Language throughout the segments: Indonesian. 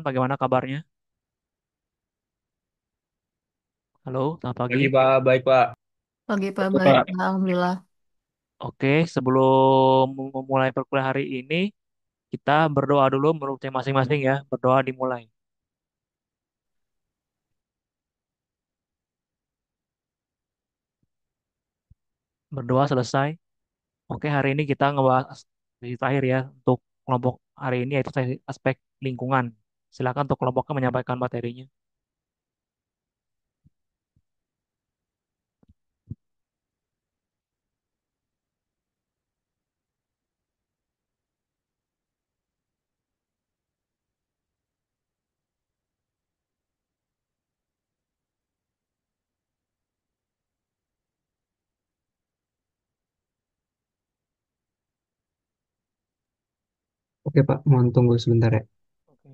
bagaimana kabarnya? Halo, selamat pagi. Pagi Pak, baik Pak. Pagi Pak, Betul, baik. Pak. Alhamdulillah. Oke, sebelum memulai perkuliahan hari ini, kita berdoa dulu menurut yang masing-masing ya. Berdoa dimulai. Berdoa selesai. Oke, hari ini kita ngebahas di terakhir ya untuk kelompok hari ini yaitu aspek lingkungan. Silakan untuk kelompoknya menyampaikan materinya. Oke Pak, mohon tunggu sebentar ya. Oke.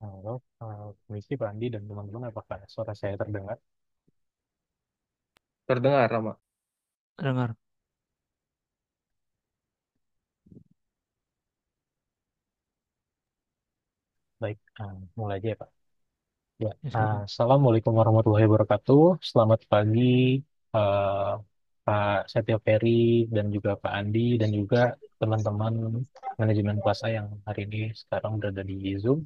Halo, permisi Pak Andi dan teman-teman, apakah suara saya terdengar? Terdengar, Rama. Dengar. Baik, mulai aja ya Pak. Ya, Ya, silakan. Assalamualaikum warahmatullahi wabarakatuh. Selamat pagi eh, Pak Setio Ferry dan juga Pak Andi dan juga teman-teman manajemen kuasa yang hari ini sekarang berada di Zoom.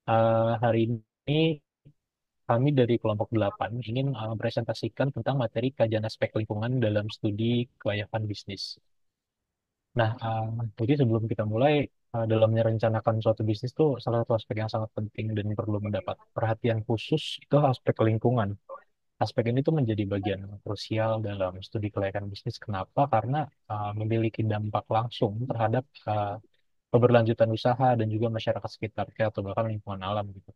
Hari ini kami dari kelompok 8 ingin presentasikan tentang materi kajian aspek lingkungan dalam studi kelayakan bisnis. Nah, jadi sebelum kita mulai, dalam merencanakan suatu bisnis tuh salah satu aspek yang sangat penting dan perlu mendapat perhatian khusus itu aspek lingkungan. Aspek ini tuh menjadi bagian krusial dalam studi kelayakan bisnis. Kenapa? Karena memiliki dampak langsung terhadap keberlanjutan usaha dan juga masyarakat sekitarnya atau bahkan lingkungan alam gitu.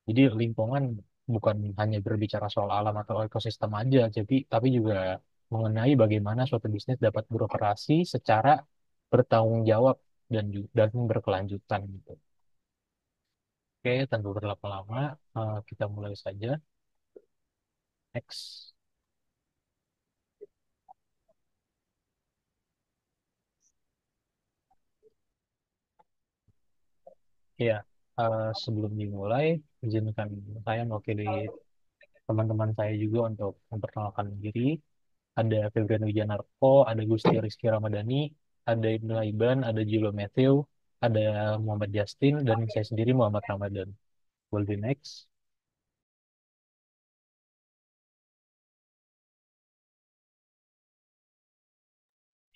Jadi lingkungan bukan hanya berbicara soal alam atau ekosistem aja, tapi juga mengenai bagaimana suatu bisnis dapat beroperasi secara bertanggung jawab dan berkelanjutan gitu. Oke, tanpa berlama-lama, kita mulai saja. Next. Ya, sebelum dimulai, izinkan saya mewakili teman-teman saya juga untuk memperkenalkan diri. Ada Febrian Wijanarko, ada Gusti Rizky Ramadhani, ada Ibnu Aiban, ada Julo Matthew, ada Muhammad Justin, dan saya sendiri Muhammad Ramadan. Will be next.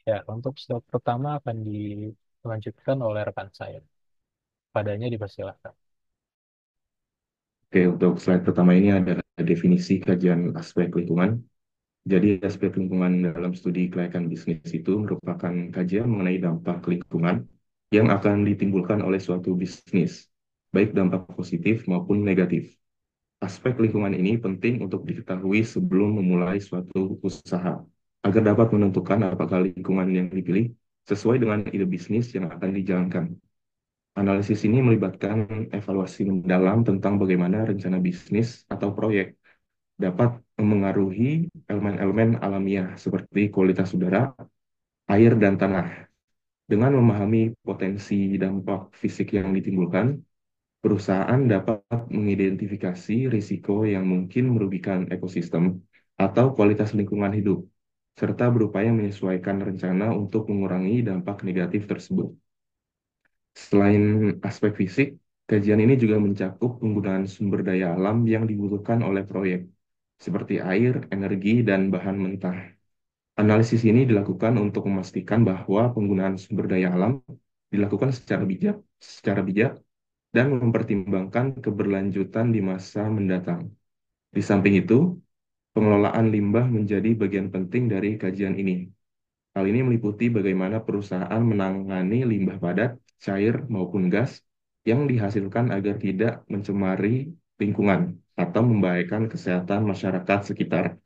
Ya, untuk slide pertama akan dilanjutkan oleh rekan saya. Padanya dipersilakan. Oke, untuk slide pertama ini ada definisi kajian aspek lingkungan. Jadi, aspek lingkungan dalam studi kelayakan bisnis itu merupakan kajian mengenai dampak lingkungan yang akan ditimbulkan oleh suatu bisnis, baik dampak positif maupun negatif. Aspek lingkungan ini penting untuk diketahui sebelum memulai suatu usaha, agar dapat menentukan apakah lingkungan yang dipilih sesuai dengan ide bisnis yang akan dijalankan. Analisis ini melibatkan evaluasi mendalam tentang bagaimana rencana bisnis atau proyek dapat memengaruhi elemen-elemen alamiah seperti kualitas udara, air, dan tanah. Dengan memahami potensi dampak fisik yang ditimbulkan, perusahaan dapat mengidentifikasi risiko yang mungkin merugikan ekosistem atau kualitas lingkungan hidup, serta berupaya menyesuaikan rencana untuk mengurangi dampak negatif tersebut. Selain aspek fisik, kajian ini juga mencakup penggunaan sumber daya alam yang dibutuhkan oleh proyek, seperti air, energi, dan bahan mentah. Analisis ini dilakukan untuk memastikan bahwa penggunaan sumber daya alam dilakukan secara bijak dan mempertimbangkan keberlanjutan di masa mendatang. Di samping itu, pengelolaan limbah menjadi bagian penting dari kajian ini. Hal ini meliputi bagaimana perusahaan menangani limbah padat, cair, maupun gas yang dihasilkan agar tidak mencemari lingkungan atau membahayakan kesehatan masyarakat sekitar.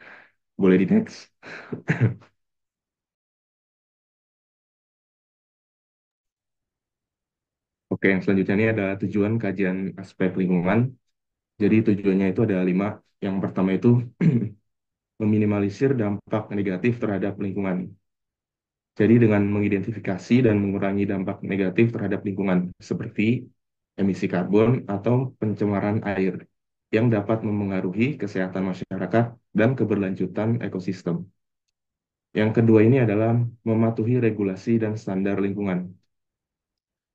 Boleh di next? Oke, yang selanjutnya ini ada tujuan kajian aspek lingkungan. Jadi tujuannya itu ada 5. Yang pertama itu meminimalisir dampak negatif terhadap lingkungan. Jadi dengan mengidentifikasi dan mengurangi dampak negatif terhadap lingkungan, seperti emisi karbon atau pencemaran air, yang dapat memengaruhi kesehatan masyarakat dan keberlanjutan ekosistem. Yang kedua ini adalah mematuhi regulasi dan standar lingkungan,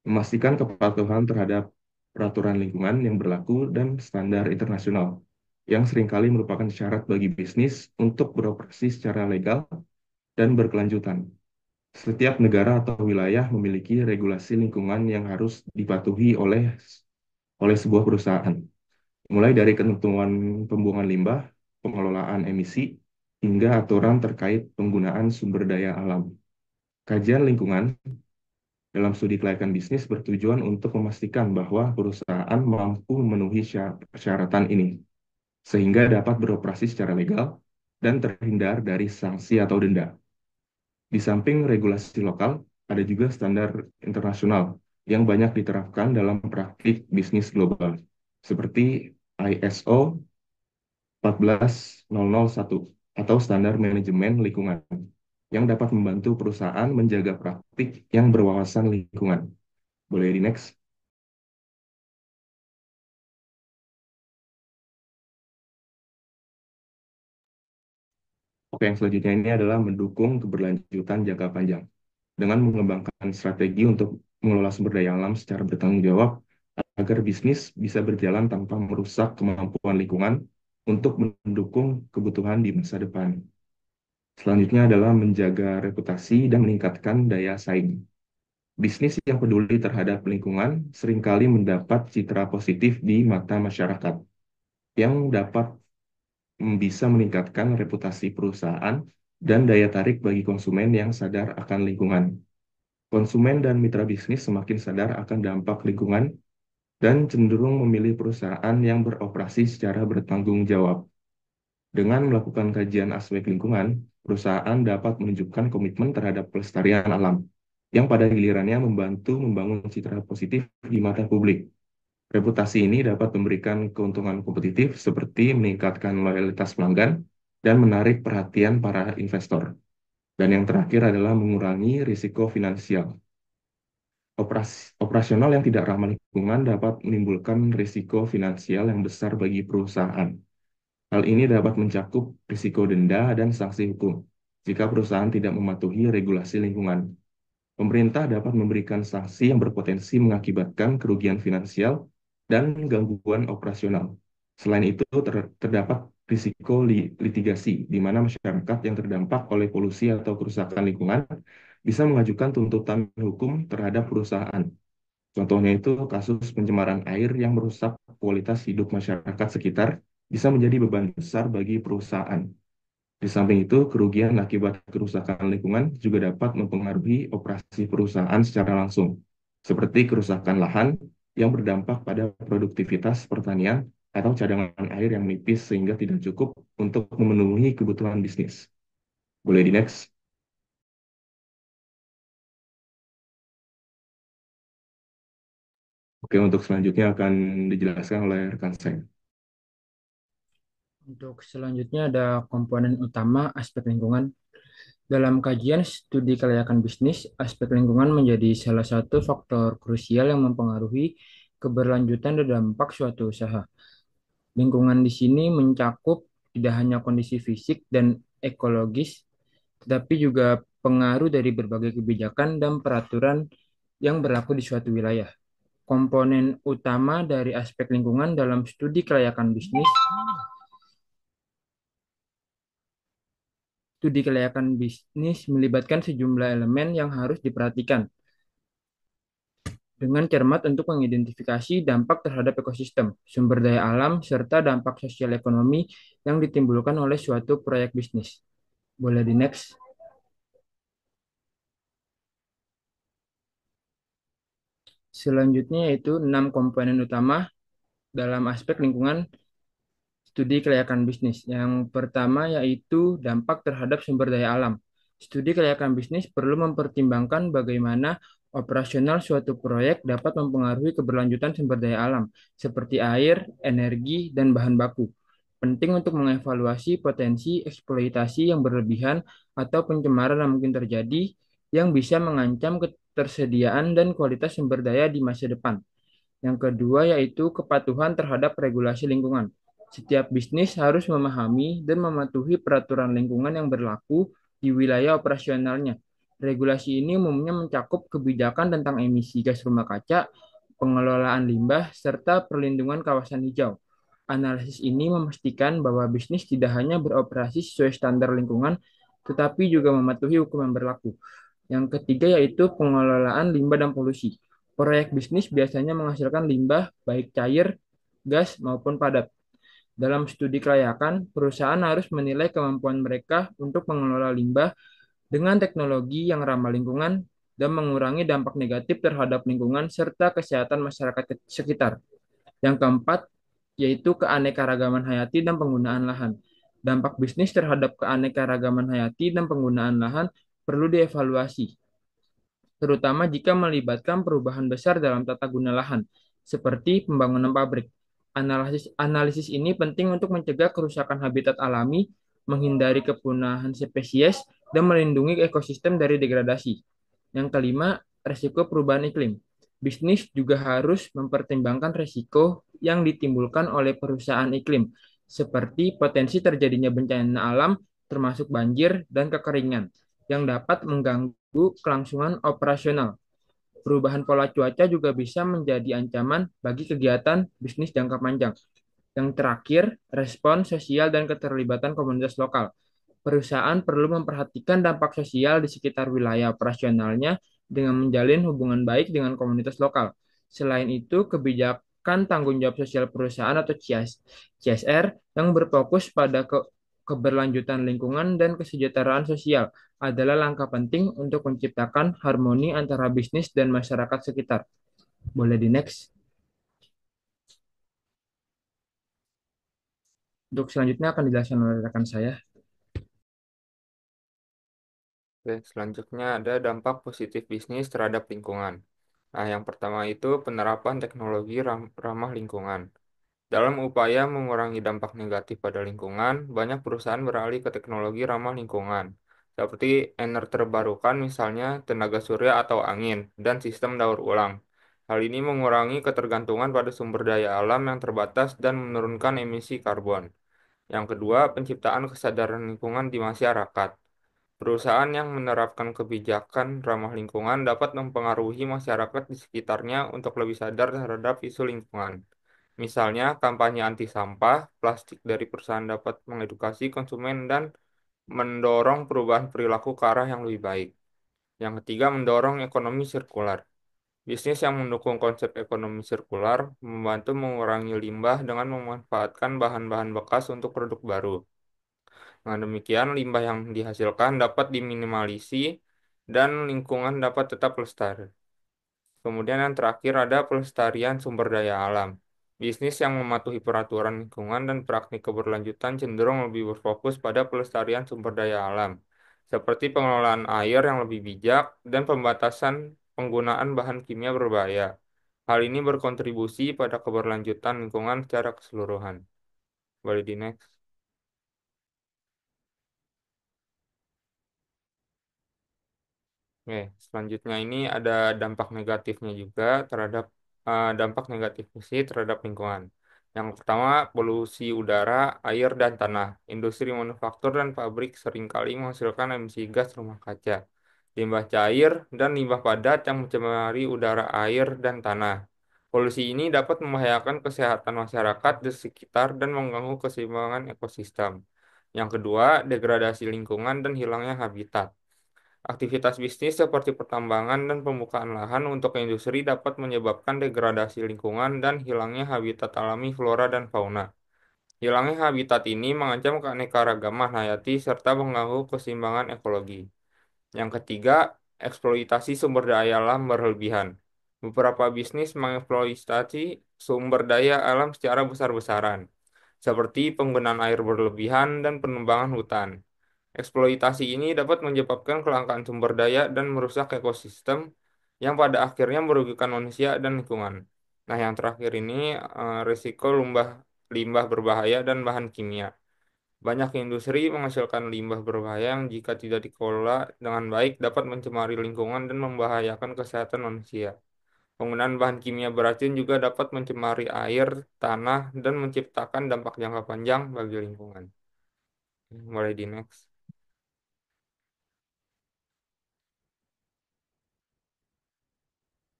memastikan kepatuhan terhadap peraturan lingkungan yang berlaku dan standar internasional, yang seringkali merupakan syarat bagi bisnis untuk beroperasi secara legal dan berkelanjutan. Setiap negara atau wilayah memiliki regulasi lingkungan yang harus dipatuhi oleh sebuah perusahaan, mulai dari ketentuan pembuangan limbah, pengelolaan emisi, hingga aturan terkait penggunaan sumber daya alam. Kajian lingkungan dalam studi kelayakan bisnis bertujuan untuk memastikan bahwa perusahaan mampu memenuhi persyaratan ini, sehingga dapat beroperasi secara legal dan terhindar dari sanksi atau denda. Di samping regulasi lokal, ada juga standar internasional yang banyak diterapkan dalam praktik bisnis global, seperti ISO 14001 atau Standar Manajemen Lingkungan, yang dapat membantu perusahaan menjaga praktik yang berwawasan lingkungan. Boleh di next? Oke, yang selanjutnya ini adalah mendukung keberlanjutan jangka panjang. Dengan mengembangkan strategi untuk mengelola sumber daya alam secara bertanggung jawab, agar bisnis bisa berjalan tanpa merusak kemampuan lingkungan untuk mendukung kebutuhan di masa depan. Selanjutnya adalah menjaga reputasi dan meningkatkan daya saing. Bisnis yang peduli terhadap lingkungan seringkali mendapat citra positif di mata masyarakat, yang dapat bisa meningkatkan reputasi perusahaan dan daya tarik bagi konsumen yang sadar akan lingkungan. Konsumen dan mitra bisnis semakin sadar akan dampak lingkungan dan cenderung memilih perusahaan yang beroperasi secara bertanggung jawab. Dengan melakukan kajian aspek lingkungan, perusahaan dapat menunjukkan komitmen terhadap pelestarian alam, yang pada gilirannya membantu membangun citra positif di mata publik. Reputasi ini dapat memberikan keuntungan kompetitif seperti meningkatkan loyalitas pelanggan dan menarik perhatian para investor. Dan yang terakhir adalah mengurangi risiko finansial. Operasional yang tidak ramah lingkungan dapat menimbulkan risiko finansial yang besar bagi perusahaan. Hal ini dapat mencakup risiko denda dan sanksi hukum jika perusahaan tidak mematuhi regulasi lingkungan. Pemerintah dapat memberikan sanksi yang berpotensi mengakibatkan kerugian finansial dan gangguan operasional. Selain itu, terdapat risiko litigasi, di mana masyarakat yang terdampak oleh polusi atau kerusakan lingkungan bisa mengajukan tuntutan hukum terhadap perusahaan. Contohnya itu kasus pencemaran air yang merusak kualitas hidup masyarakat sekitar bisa menjadi beban besar bagi perusahaan. Di samping itu, kerugian akibat kerusakan lingkungan juga dapat mempengaruhi operasi perusahaan secara langsung, seperti kerusakan lahan yang berdampak pada produktivitas pertanian atau cadangan air yang menipis sehingga tidak cukup untuk memenuhi kebutuhan bisnis. Boleh di next? Oke, untuk selanjutnya akan dijelaskan oleh rekan saya. Untuk selanjutnya ada komponen utama aspek lingkungan. Dalam kajian studi kelayakan bisnis, aspek lingkungan menjadi salah satu faktor krusial yang mempengaruhi keberlanjutan dan dampak suatu usaha. Lingkungan di sini mencakup tidak hanya kondisi fisik dan ekologis, tetapi juga pengaruh dari berbagai kebijakan dan peraturan yang berlaku di suatu wilayah. Komponen utama dari aspek lingkungan dalam studi kelayakan bisnis. Studi kelayakan bisnis melibatkan sejumlah elemen yang harus diperhatikan dengan cermat untuk mengidentifikasi dampak terhadap ekosistem, sumber daya alam, serta dampak sosial ekonomi yang ditimbulkan oleh suatu proyek bisnis. Boleh di next. Selanjutnya yaitu 6 komponen utama dalam aspek lingkungan studi kelayakan bisnis. Yang pertama yaitu dampak terhadap sumber daya alam. Studi kelayakan bisnis perlu mempertimbangkan bagaimana operasional suatu proyek dapat mempengaruhi keberlanjutan sumber daya alam, seperti air, energi, dan bahan baku. Penting untuk mengevaluasi potensi eksploitasi yang berlebihan atau pencemaran yang mungkin terjadi yang bisa mengancam ketersediaan dan kualitas sumber daya di masa depan. Yang kedua yaitu kepatuhan terhadap regulasi lingkungan. Setiap bisnis harus memahami dan mematuhi peraturan lingkungan yang berlaku di wilayah operasionalnya. Regulasi ini umumnya mencakup kebijakan tentang emisi gas rumah kaca, pengelolaan limbah, serta perlindungan kawasan hijau. Analisis ini memastikan bahwa bisnis tidak hanya beroperasi sesuai standar lingkungan, tetapi juga mematuhi hukum yang berlaku. Yang ketiga yaitu pengelolaan limbah dan polusi. Proyek bisnis biasanya menghasilkan limbah baik cair, gas, maupun padat. Dalam studi kelayakan, perusahaan harus menilai kemampuan mereka untuk mengelola limbah dengan teknologi yang ramah lingkungan dan mengurangi dampak negatif terhadap lingkungan serta kesehatan masyarakat sekitar. Yang keempat, yaitu keanekaragaman hayati dan penggunaan lahan. Dampak bisnis terhadap keanekaragaman hayati dan penggunaan lahan perlu dievaluasi, terutama jika melibatkan perubahan besar dalam tata guna lahan, seperti pembangunan pabrik. Analisis ini penting untuk mencegah kerusakan habitat alami, menghindari kepunahan spesies, dan melindungi ekosistem dari degradasi. Yang kelima, resiko perubahan iklim. Bisnis juga harus mempertimbangkan resiko yang ditimbulkan oleh perusahaan iklim, seperti potensi terjadinya bencana alam, termasuk banjir dan kekeringan, yang dapat mengganggu kelangsungan operasional. Perubahan pola cuaca juga bisa menjadi ancaman bagi kegiatan bisnis jangka panjang. Yang terakhir, respon sosial dan keterlibatan komunitas lokal. Perusahaan perlu memperhatikan dampak sosial di sekitar wilayah operasionalnya dengan menjalin hubungan baik dengan komunitas lokal. Selain itu, kebijakan tanggung jawab sosial perusahaan atau CSR yang berfokus pada keberlanjutan lingkungan dan kesejahteraan sosial adalah langkah penting untuk menciptakan harmoni antara bisnis dan masyarakat sekitar. Boleh di next. Untuk selanjutnya akan dijelaskan oleh rekan saya. Oke, selanjutnya ada dampak positif bisnis terhadap lingkungan. Nah, yang pertama itu penerapan teknologi ramah lingkungan. Dalam upaya mengurangi dampak negatif pada lingkungan, banyak perusahaan beralih ke teknologi ramah lingkungan, seperti energi terbarukan misalnya tenaga surya atau angin, dan sistem daur ulang. Hal ini mengurangi ketergantungan pada sumber daya alam yang terbatas dan menurunkan emisi karbon. Yang kedua, penciptaan kesadaran lingkungan di masyarakat. Perusahaan yang menerapkan kebijakan ramah lingkungan dapat mempengaruhi masyarakat di sekitarnya untuk lebih sadar terhadap isu lingkungan. Misalnya, kampanye anti sampah plastik dari perusahaan dapat mengedukasi konsumen dan mendorong perubahan perilaku ke arah yang lebih baik. Yang ketiga, mendorong ekonomi sirkular. Bisnis yang mendukung konsep ekonomi sirkular membantu mengurangi limbah dengan memanfaatkan bahan-bahan bekas untuk produk baru. Dengan demikian, limbah yang dihasilkan dapat diminimalisasi dan lingkungan dapat tetap lestari. Kemudian yang terakhir ada pelestarian sumber daya alam. Bisnis yang mematuhi peraturan lingkungan dan praktik keberlanjutan cenderung lebih berfokus pada pelestarian sumber daya alam, seperti pengelolaan air yang lebih bijak dan pembatasan penggunaan bahan kimia berbahaya. Hal ini berkontribusi pada keberlanjutan lingkungan secara keseluruhan. Boleh di next. Oke, selanjutnya ini ada dampak negatifnya juga terhadap dampak negatif sih terhadap lingkungan. Yang pertama, polusi udara, air, dan tanah. Industri manufaktur dan pabrik seringkali menghasilkan emisi gas rumah kaca, limbah cair, dan limbah padat yang mencemari udara, air, dan tanah. Polusi ini dapat membahayakan kesehatan masyarakat di sekitar dan mengganggu keseimbangan ekosistem. Yang kedua, degradasi lingkungan dan hilangnya habitat. Aktivitas bisnis seperti pertambangan dan pembukaan lahan untuk industri dapat menyebabkan degradasi lingkungan dan hilangnya habitat alami flora dan fauna. Hilangnya habitat ini mengancam keanekaragaman hayati serta mengganggu keseimbangan ekologi. Yang ketiga, eksploitasi sumber daya alam berlebihan. Beberapa bisnis mengeksploitasi sumber daya alam secara besar-besaran, seperti penggunaan air berlebihan dan penebangan hutan. Eksploitasi ini dapat menyebabkan kelangkaan sumber daya dan merusak ekosistem yang pada akhirnya merugikan manusia dan lingkungan. Nah, yang terakhir ini risiko limbah berbahaya dan bahan kimia. Banyak industri menghasilkan limbah berbahaya yang jika tidak dikelola dengan baik dapat mencemari lingkungan dan membahayakan kesehatan manusia. Penggunaan bahan kimia beracun juga dapat mencemari air, tanah, dan menciptakan dampak jangka panjang bagi lingkungan. Mulai di next.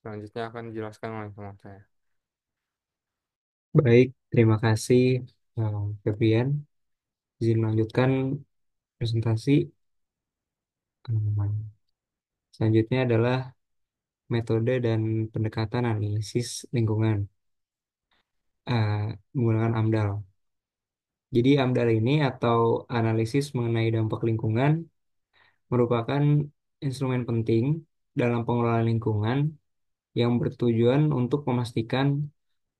Selanjutnya akan dijelaskan oleh teman saya. Baik, terima kasih Febrian. Izin melanjutkan presentasi. Selanjutnya adalah metode dan pendekatan analisis lingkungan menggunakan AMDAL. Jadi AMDAL ini atau analisis mengenai dampak lingkungan merupakan instrumen penting dalam pengelolaan lingkungan yang bertujuan untuk memastikan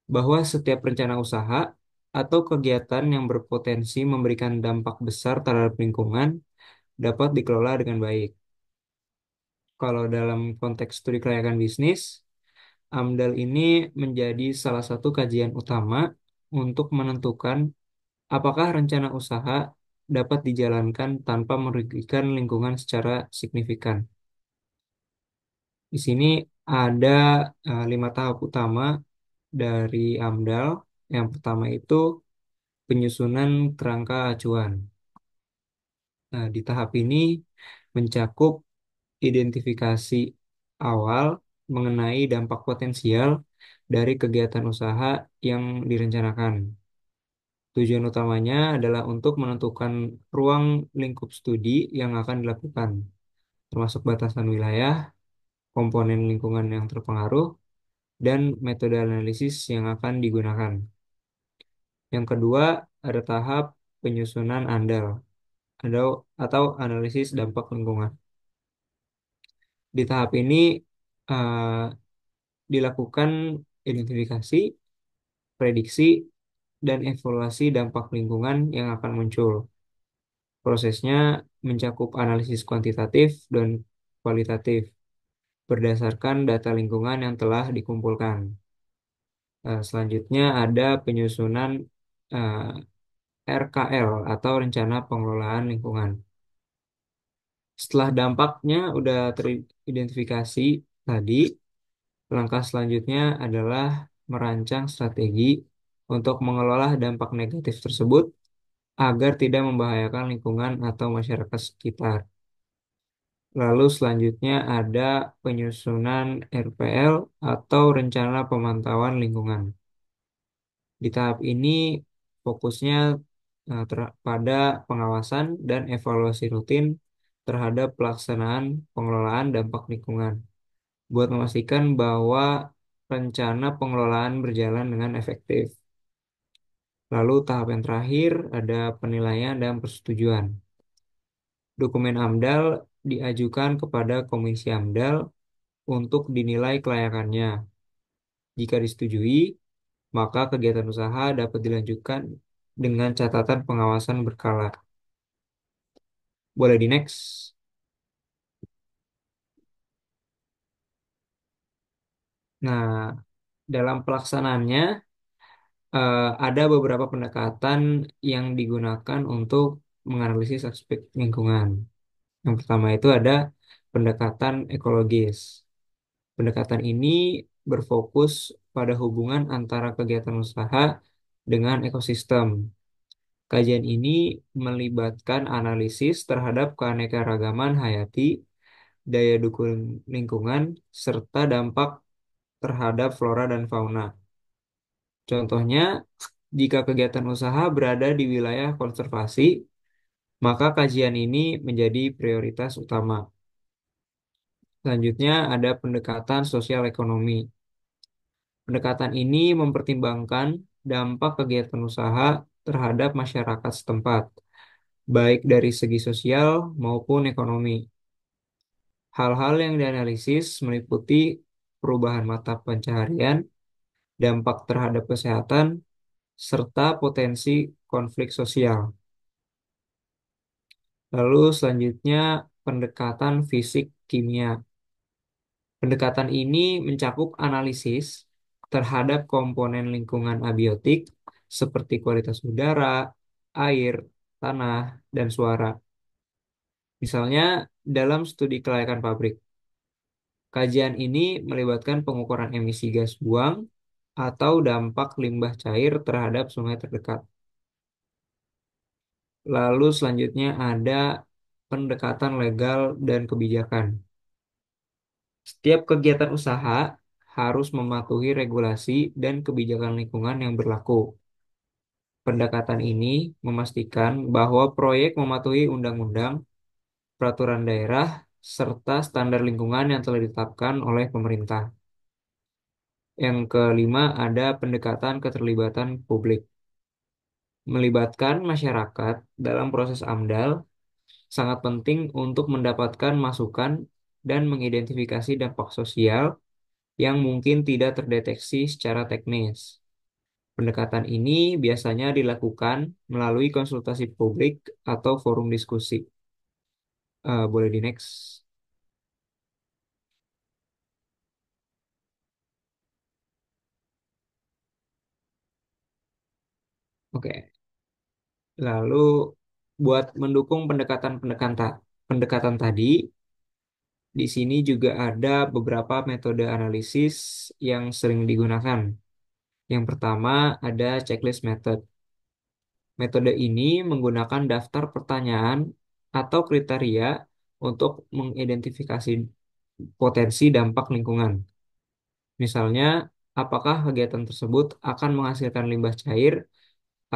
bahwa setiap rencana usaha atau kegiatan yang berpotensi memberikan dampak besar terhadap lingkungan dapat dikelola dengan baik. Kalau dalam konteks studi kelayakan bisnis, AMDAL ini menjadi salah satu kajian utama untuk menentukan apakah rencana usaha dapat dijalankan tanpa merugikan lingkungan secara signifikan. Di sini ada 5 tahap utama dari AMDAL. Yang pertama itu penyusunan kerangka acuan. Nah, di tahap ini mencakup identifikasi awal mengenai dampak potensial dari kegiatan usaha yang direncanakan. Tujuan utamanya adalah untuk menentukan ruang lingkup studi yang akan dilakukan, termasuk batasan wilayah, komponen lingkungan yang terpengaruh, dan metode analisis yang akan digunakan. Yang kedua, ada tahap penyusunan ANDAL atau analisis dampak lingkungan. Di tahap ini eh, dilakukan identifikasi, prediksi, dan evaluasi dampak lingkungan yang akan muncul. Prosesnya mencakup analisis kuantitatif dan kualitatif berdasarkan data lingkungan yang telah dikumpulkan. Selanjutnya ada penyusunan eh, RKL atau Rencana Pengelolaan Lingkungan. Setelah dampaknya udah teridentifikasi tadi, langkah selanjutnya adalah merancang strategi untuk mengelola dampak negatif tersebut agar tidak membahayakan lingkungan atau masyarakat sekitar. Lalu selanjutnya ada penyusunan RPL atau Rencana Pemantauan Lingkungan. Di tahap ini fokusnya pada pengawasan dan evaluasi rutin terhadap pelaksanaan pengelolaan dampak lingkungan. buat memastikan bahwa rencana pengelolaan berjalan dengan efektif. Lalu tahap yang terakhir ada penilaian dan persetujuan. Dokumen AMDAL diajukan kepada Komisi AMDAL untuk dinilai kelayakannya. Jika disetujui, maka kegiatan usaha dapat dilanjutkan dengan catatan pengawasan berkala. Boleh di next. Nah, dalam pelaksanaannya ada beberapa pendekatan yang digunakan untuk menganalisis aspek lingkungan. Yang pertama itu ada pendekatan ekologis. Pendekatan ini berfokus pada hubungan antara kegiatan usaha dengan ekosistem. Kajian ini melibatkan analisis terhadap keanekaragaman hayati, daya dukung lingkungan, serta dampak terhadap flora dan fauna. Contohnya, jika kegiatan usaha berada di wilayah konservasi, maka kajian ini menjadi prioritas utama. Selanjutnya ada pendekatan sosial ekonomi. Pendekatan ini mempertimbangkan dampak kegiatan usaha terhadap masyarakat setempat, baik dari segi sosial maupun ekonomi. Hal-hal yang dianalisis meliputi perubahan mata pencaharian, dampak terhadap kesehatan, serta potensi konflik sosial. Lalu selanjutnya pendekatan fisik kimia. Pendekatan ini mencakup analisis terhadap komponen lingkungan abiotik seperti kualitas udara, air, tanah, dan suara. Misalnya dalam studi kelayakan pabrik. Kajian ini melibatkan pengukuran emisi gas buang atau dampak limbah cair terhadap sungai terdekat. Lalu selanjutnya ada pendekatan legal dan kebijakan. Setiap kegiatan usaha harus mematuhi regulasi dan kebijakan lingkungan yang berlaku. Pendekatan ini memastikan bahwa proyek mematuhi undang-undang, peraturan daerah, serta standar lingkungan yang telah ditetapkan oleh pemerintah. Yang kelima ada pendekatan keterlibatan publik. Melibatkan masyarakat dalam proses AMDAL sangat penting untuk mendapatkan masukan dan mengidentifikasi dampak sosial yang mungkin tidak terdeteksi secara teknis. Pendekatan ini biasanya dilakukan melalui konsultasi publik atau forum diskusi. Boleh di next. Oke. Lalu buat mendukung pendekatan tadi, di sini juga ada beberapa metode analisis yang sering digunakan. Yang pertama ada checklist method. Metode ini menggunakan daftar pertanyaan atau kriteria untuk mengidentifikasi potensi dampak lingkungan. Misalnya, apakah kegiatan tersebut akan menghasilkan limbah cair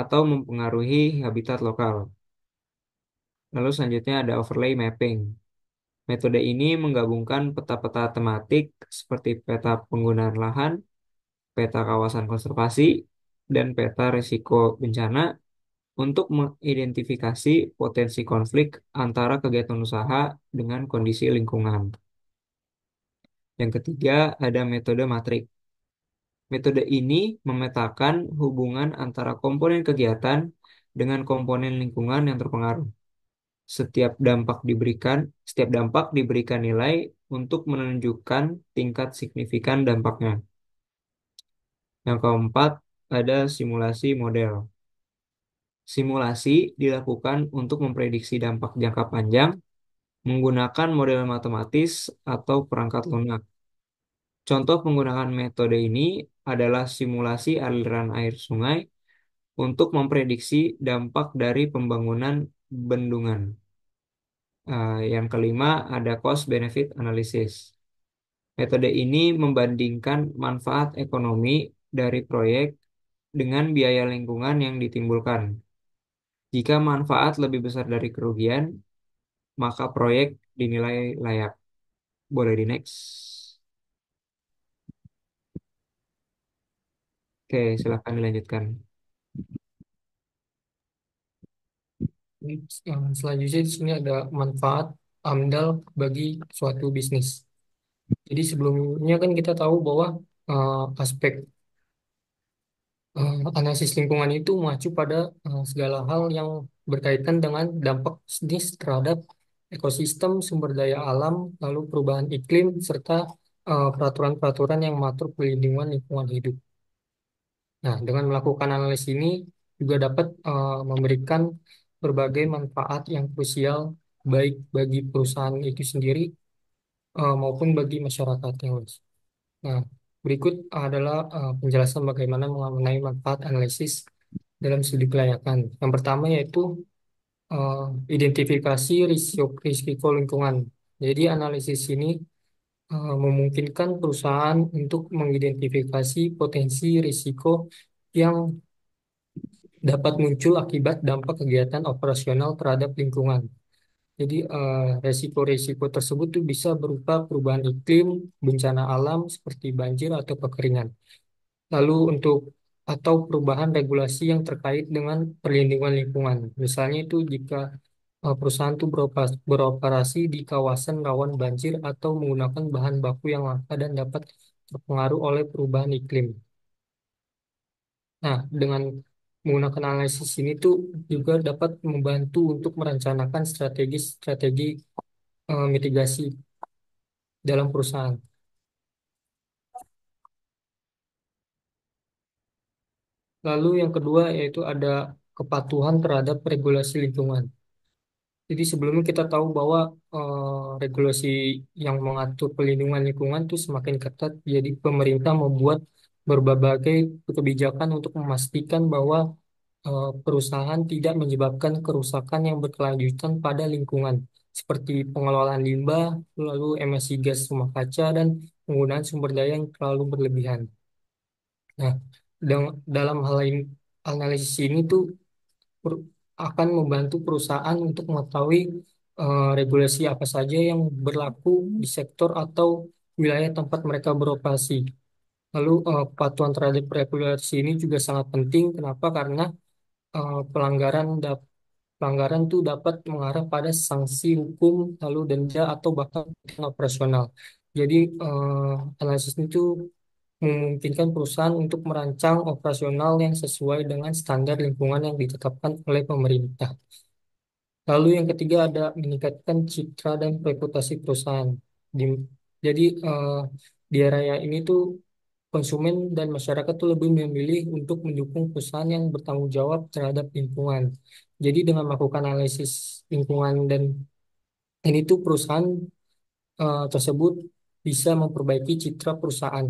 atau mempengaruhi habitat lokal. Lalu selanjutnya ada overlay mapping. Metode ini menggabungkan peta-peta tematik seperti peta penggunaan lahan, peta kawasan konservasi, dan peta risiko bencana untuk mengidentifikasi potensi konflik antara kegiatan usaha dengan kondisi lingkungan. Yang ketiga, ada metode matrik. Metode ini memetakan hubungan antara komponen kegiatan dengan komponen lingkungan yang terpengaruh. Setiap dampak diberikan nilai untuk menunjukkan tingkat signifikan dampaknya. Yang keempat, ada simulasi model. Simulasi dilakukan untuk memprediksi dampak jangka panjang menggunakan model matematis atau perangkat lunak. Contoh penggunaan metode ini adalah simulasi aliran air sungai untuk memprediksi dampak dari pembangunan bendungan. Yang kelima ada cost benefit analysis. Metode ini membandingkan manfaat ekonomi dari proyek dengan biaya lingkungan yang ditimbulkan. Jika manfaat lebih besar dari kerugian, maka proyek dinilai layak. Boleh di next. Oke, silakan dilanjutkan. Selanjutnya di sini ada manfaat AMDAL bagi suatu bisnis. Jadi sebelumnya kan kita tahu bahwa aspek analisis lingkungan itu mengacu pada segala hal yang berkaitan dengan dampak bisnis terhadap ekosistem, sumber daya alam, lalu perubahan iklim, serta peraturan-peraturan yang mengatur perlindungan lingkungan hidup. Nah, dengan melakukan analisis ini juga dapat memberikan berbagai manfaat yang krusial baik bagi perusahaan itu sendiri maupun bagi masyarakat yang luas. Nah, berikut adalah penjelasan bagaimana mengenai manfaat analisis dalam studi kelayakan. Yang pertama yaitu eh, identifikasi risiko lingkungan. Jadi analisis ini memungkinkan perusahaan untuk mengidentifikasi potensi risiko yang dapat muncul akibat dampak kegiatan operasional terhadap lingkungan. Jadi resiko-resiko tersebut tuh bisa berupa perubahan iklim, bencana alam seperti banjir atau kekeringan. Lalu untuk atau perubahan regulasi yang terkait dengan perlindungan lingkungan. Misalnya itu jika perusahaan itu beroperasi di kawasan rawan banjir atau menggunakan bahan baku yang langka dan dapat terpengaruh oleh perubahan iklim. Nah, dengan menggunakan analisis ini tuh juga dapat membantu untuk merencanakan strategi mitigasi dalam perusahaan. Lalu yang kedua yaitu ada kepatuhan terhadap regulasi lingkungan. Jadi sebelumnya kita tahu bahwa regulasi yang mengatur pelindungan lingkungan itu semakin ketat. Jadi pemerintah membuat berbagai kebijakan untuk memastikan bahwa perusahaan tidak menyebabkan kerusakan yang berkelanjutan pada lingkungan, seperti pengelolaan limbah, lalu emisi gas rumah kaca, dan penggunaan sumber daya yang terlalu berlebihan. Nah, dalam hal ini, analisis ini tuh per- akan membantu perusahaan untuk mengetahui regulasi apa saja yang berlaku di sektor atau wilayah tempat mereka beroperasi. Lalu kepatuhan terhadap regulasi ini juga sangat penting. Kenapa? Karena eh, pelanggaran dap- pelanggaran itu dapat mengarah pada sanksi hukum, lalu denda atau bahkan tindakan operasional. Jadi analisis itu memungkinkan perusahaan untuk merancang operasional yang sesuai dengan standar lingkungan yang ditetapkan oleh pemerintah. Lalu yang ketiga ada meningkatkan citra dan reputasi perusahaan. Di- jadi di area ini tuh konsumen dan masyarakat tuh lebih memilih untuk mendukung perusahaan yang bertanggung jawab terhadap lingkungan. Jadi dengan melakukan analisis lingkungan dan ini tuh perusahaan tersebut bisa memperbaiki citra perusahaan.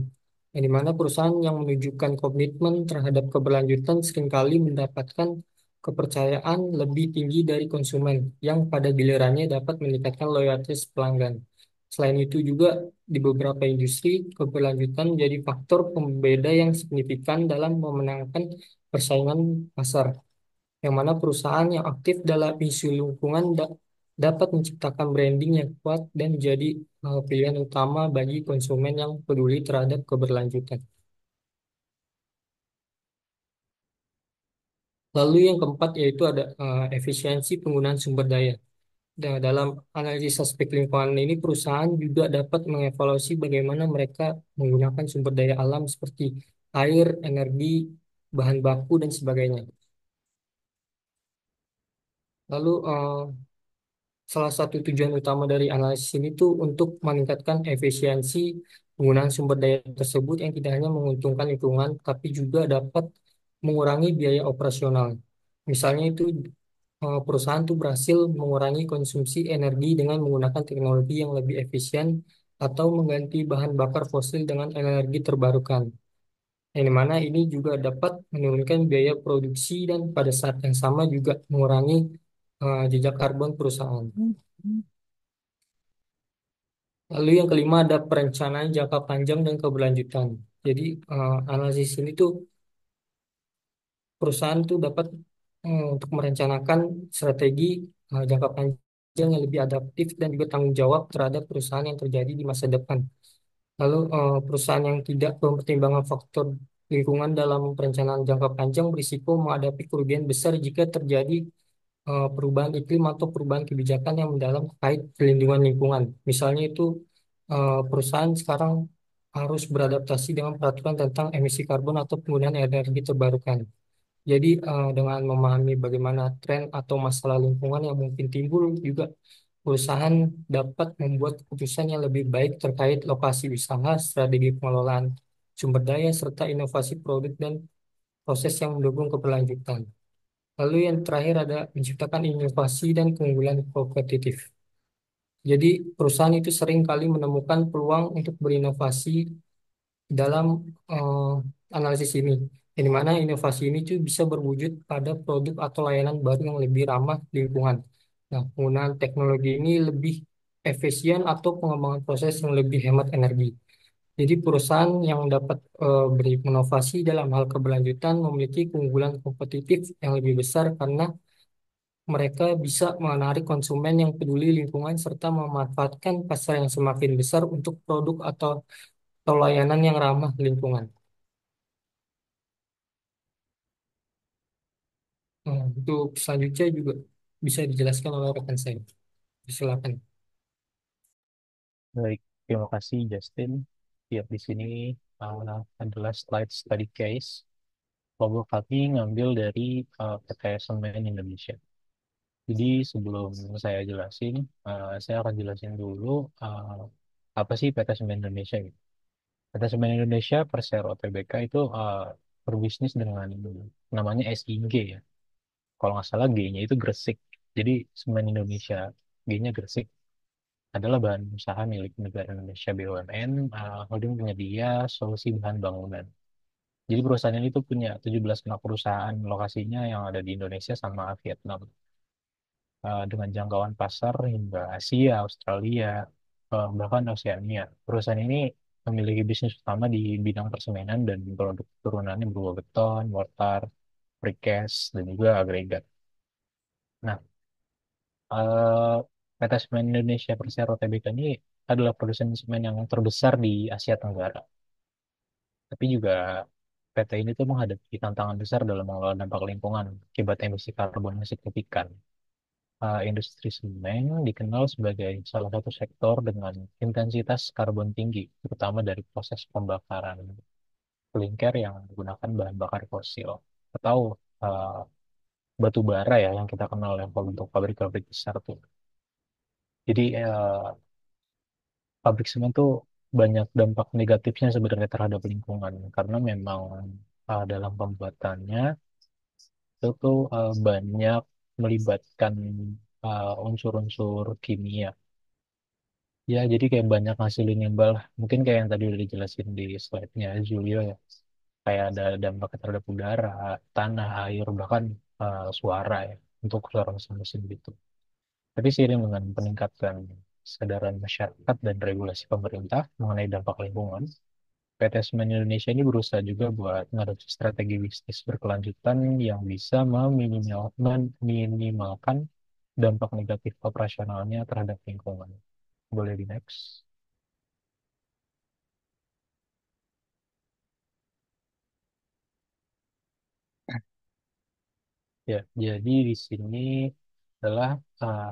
Yang di mana perusahaan yang menunjukkan komitmen terhadap keberlanjutan seringkali mendapatkan kepercayaan lebih tinggi dari konsumen, yang pada gilirannya dapat meningkatkan loyalitas pelanggan. Selain itu juga di beberapa industri, keberlanjutan menjadi faktor pembeda yang signifikan dalam memenangkan persaingan pasar, yang mana perusahaan yang aktif dalam isu lingkungan dapat menciptakan branding yang kuat dan menjadi pilihan utama bagi konsumen yang peduli terhadap keberlanjutan. Lalu yang keempat yaitu ada efisiensi penggunaan sumber daya. Dalam analisis aspek lingkungan ini, perusahaan juga dapat mengevaluasi bagaimana mereka menggunakan sumber daya alam seperti air, energi, bahan baku, dan sebagainya. Lalu salah satu tujuan utama dari analisis ini tuh untuk meningkatkan efisiensi penggunaan sumber daya tersebut yang tidak hanya menguntungkan lingkungan, tapi juga dapat mengurangi biaya operasional. Misalnya itu perusahaan tuh berhasil mengurangi konsumsi energi dengan menggunakan teknologi yang lebih efisien atau mengganti bahan bakar fosil dengan energi terbarukan. Yang dimana ini juga dapat menurunkan biaya produksi dan pada saat yang sama juga mengurangi jejak karbon perusahaan. Lalu yang kelima ada perencanaan jangka panjang dan keberlanjutan. Jadi analisis ini tuh perusahaan tuh dapat untuk merencanakan strategi jangka panjang yang lebih adaptif dan juga tanggung jawab terhadap perusahaan yang terjadi di masa depan. Lalu perusahaan yang tidak mempertimbangkan faktor lingkungan dalam perencanaan jangka panjang berisiko menghadapi kerugian besar jika terjadi perubahan iklim atau perubahan kebijakan yang mendalam terkait perlindungan lingkungan. Misalnya itu perusahaan sekarang harus beradaptasi dengan peraturan tentang emisi karbon atau penggunaan energi terbarukan. Jadi dengan memahami bagaimana tren atau masalah lingkungan yang mungkin timbul juga perusahaan dapat membuat keputusan yang lebih baik terkait lokasi usaha, strategi pengelolaan sumber daya, serta inovasi produk dan proses yang mendukung keberlanjutan. Lalu yang terakhir ada menciptakan inovasi dan keunggulan kompetitif. Jadi perusahaan itu sering kali menemukan peluang untuk berinovasi dalam eh, analisis ini. Di mana inovasi ini tuh bisa berwujud pada produk atau layanan baru yang lebih ramah lingkungan. Nah, penggunaan teknologi ini lebih efisien atau pengembangan proses yang lebih hemat energi. Jadi perusahaan yang dapat berinovasi dalam hal keberlanjutan memiliki keunggulan kompetitif yang lebih besar karena mereka bisa menarik konsumen yang peduli lingkungan serta memanfaatkan pasar yang semakin besar untuk produk atau layanan yang ramah lingkungan. Untuk selanjutnya juga bisa dijelaskan oleh rekan saya. Silakan. Baik, terima kasih Justin. Lihat di sini adalah slide study case. Kelompok kami ngambil dari PT Semen Indonesia. Jadi sebelum saya jelasin, saya akan jelasin dulu uh, apa sih PT Semen Indonesia gitu. PT Semen Indonesia Persero Tbk itu berbisnis dengan namanya SIG ya. Kalau nggak salah G-nya itu Gresik. Jadi Semen Indonesia, G-nya Gresik adalah bahan usaha milik negara Indonesia BUMN, holding penyedia solusi bahan bangunan. Jadi perusahaan ini tuh punya 17 anak perusahaan lokasinya yang ada di Indonesia sama Vietnam. Dengan jangkauan pasar hingga Asia, Australia, bahkan Oseania. Perusahaan ini memiliki bisnis utama di bidang persemenan dan produk turunannya berupa beton, mortar, precast, dan juga agregat. Nah, eh, PT Semen Indonesia Persero Tbk ini adalah produsen semen yang terbesar di Asia Tenggara. Tapi juga PT ini tuh menghadapi tantangan besar dalam mengelola dampak lingkungan akibat emisi karbon yang signifikan. Industri semen dikenal sebagai salah satu sektor dengan intensitas karbon tinggi, terutama dari proses pembakaran klinker yang menggunakan bahan bakar fosil atau uh, batu bara ya yang kita kenal level untuk pabrik-pabrik besar tuh. Jadi pabrik semen tuh banyak dampak negatifnya sebenarnya terhadap lingkungan karena memang dalam pembuatannya itu tuh banyak melibatkan unsur-unsur kimia. Ya, jadi kayak banyak ngasilin limbah lah. Mungkin kayak yang tadi udah dijelasin di slide-nya Julio ya. Kayak ada dampak terhadap udara, tanah, air, bahkan suara ya. Untuk suara mesin-mesin gitu. Tapi seiring dengan peningkatan kesadaran masyarakat dan regulasi pemerintah mengenai dampak lingkungan, PT Semen Indonesia ini berusaha juga buat mengadopsi strategi bisnis berkelanjutan yang bisa meminimalkan dampak negatif operasionalnya terhadap lingkungan. Boleh di next. Ya, jadi di sini adalah uh,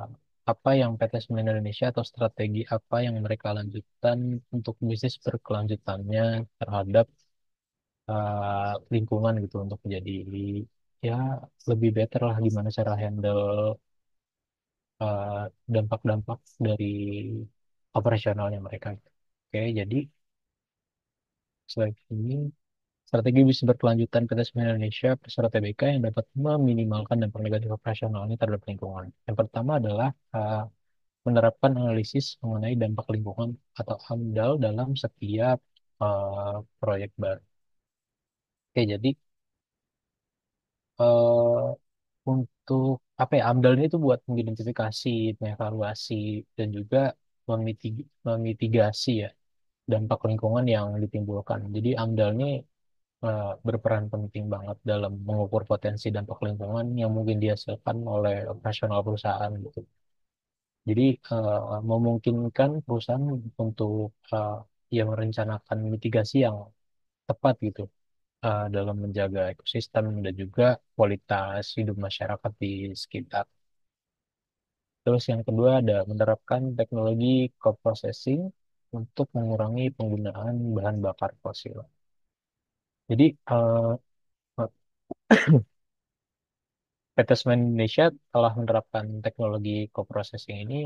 apa yang PT Semen Indonesia atau strategi apa yang mereka lanjutkan untuk bisnis berkelanjutannya terhadap lingkungan gitu untuk menjadi ya lebih better lah gimana cara handle uh, dampak-dampak dari operasionalnya mereka. Oke, jadi selain ini strategi bisnis berkelanjutan PT Semen Indonesia Persero Tbk yang dapat meminimalkan dampak negatif operasionalnya terhadap lingkungan. Yang pertama adalah menerapkan analisis mengenai dampak lingkungan atau AMDAL dalam setiap proyek baru. Oke, jadi eh, untuk apa ya AMDAL ini tuh buat mengidentifikasi, mengevaluasi, dan juga memitigasi ya dampak lingkungan yang ditimbulkan. Jadi AMDAL ini berperan penting banget dalam mengukur potensi dampak lingkungan yang mungkin dihasilkan oleh operasional perusahaan gitu. Jadi memungkinkan perusahaan untuk ya merencanakan mitigasi yang tepat gitu dalam menjaga ekosistem dan juga kualitas hidup masyarakat di sekitar. Terus yang kedua ada menerapkan teknologi co-processing untuk mengurangi penggunaan bahan bakar fosil. Jadi PT Semen Indonesia telah menerapkan teknologi co-processing ini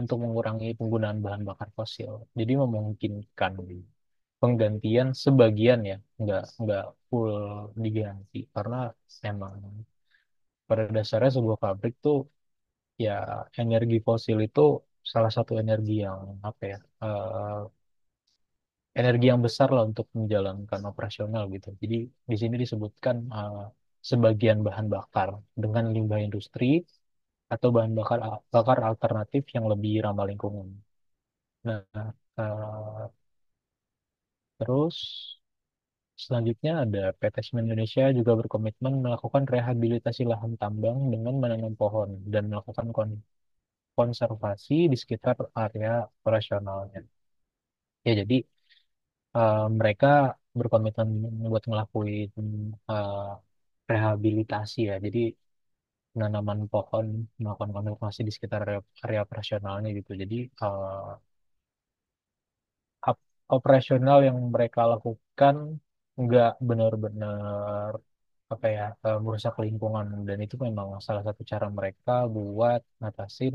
untuk mengurangi penggunaan bahan bakar fosil. Jadi memungkinkan penggantian sebagian ya, nggak full diganti karena memang pada dasarnya sebuah pabrik tuh ya energi fosil itu salah satu energi yang apa ya energi yang besar lah untuk menjalankan operasional gitu. Jadi di sini disebutkan sebagian bahan bakar dengan limbah industri atau bahan bakar alternatif yang lebih ramah lingkungan. Nah, eh, terus selanjutnya ada PT Semen Indonesia juga berkomitmen melakukan rehabilitasi lahan tambang dengan menanam pohon dan melakukan konservasi di sekitar area operasionalnya. Ya, jadi mereka berkomitmen buat ngelakuin eh, rehabilitasi ya. Jadi penanaman pohon, melakukan konservasi di sekitar area operasionalnya gitu. Jadi operasional yang mereka lakukan nggak benar-benar apa ya merusak lingkungan dan itu memang salah satu cara mereka buat ngatasin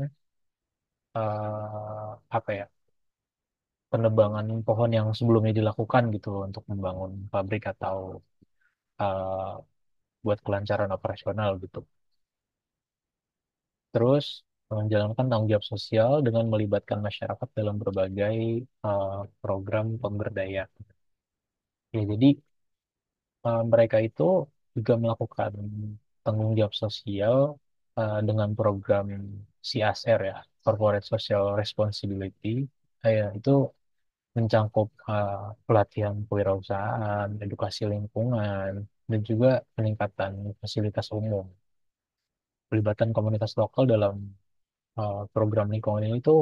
apa ya penebangan pohon yang sebelumnya dilakukan gitu loh untuk membangun pabrik atau eh, buat kelancaran operasional gitu. Terus menjalankan tanggung jawab sosial dengan melibatkan masyarakat dalam berbagai program pemberdayaan. Ya, jadi mereka itu juga melakukan tanggung jawab sosial dengan program CSR ya, Corporate Social Responsibility. Ya, itu mencangkup pelatihan kewirausahaan, edukasi lingkungan, dan juga peningkatan fasilitas umum. Pelibatan komunitas lokal dalam program lingkungan ini tuh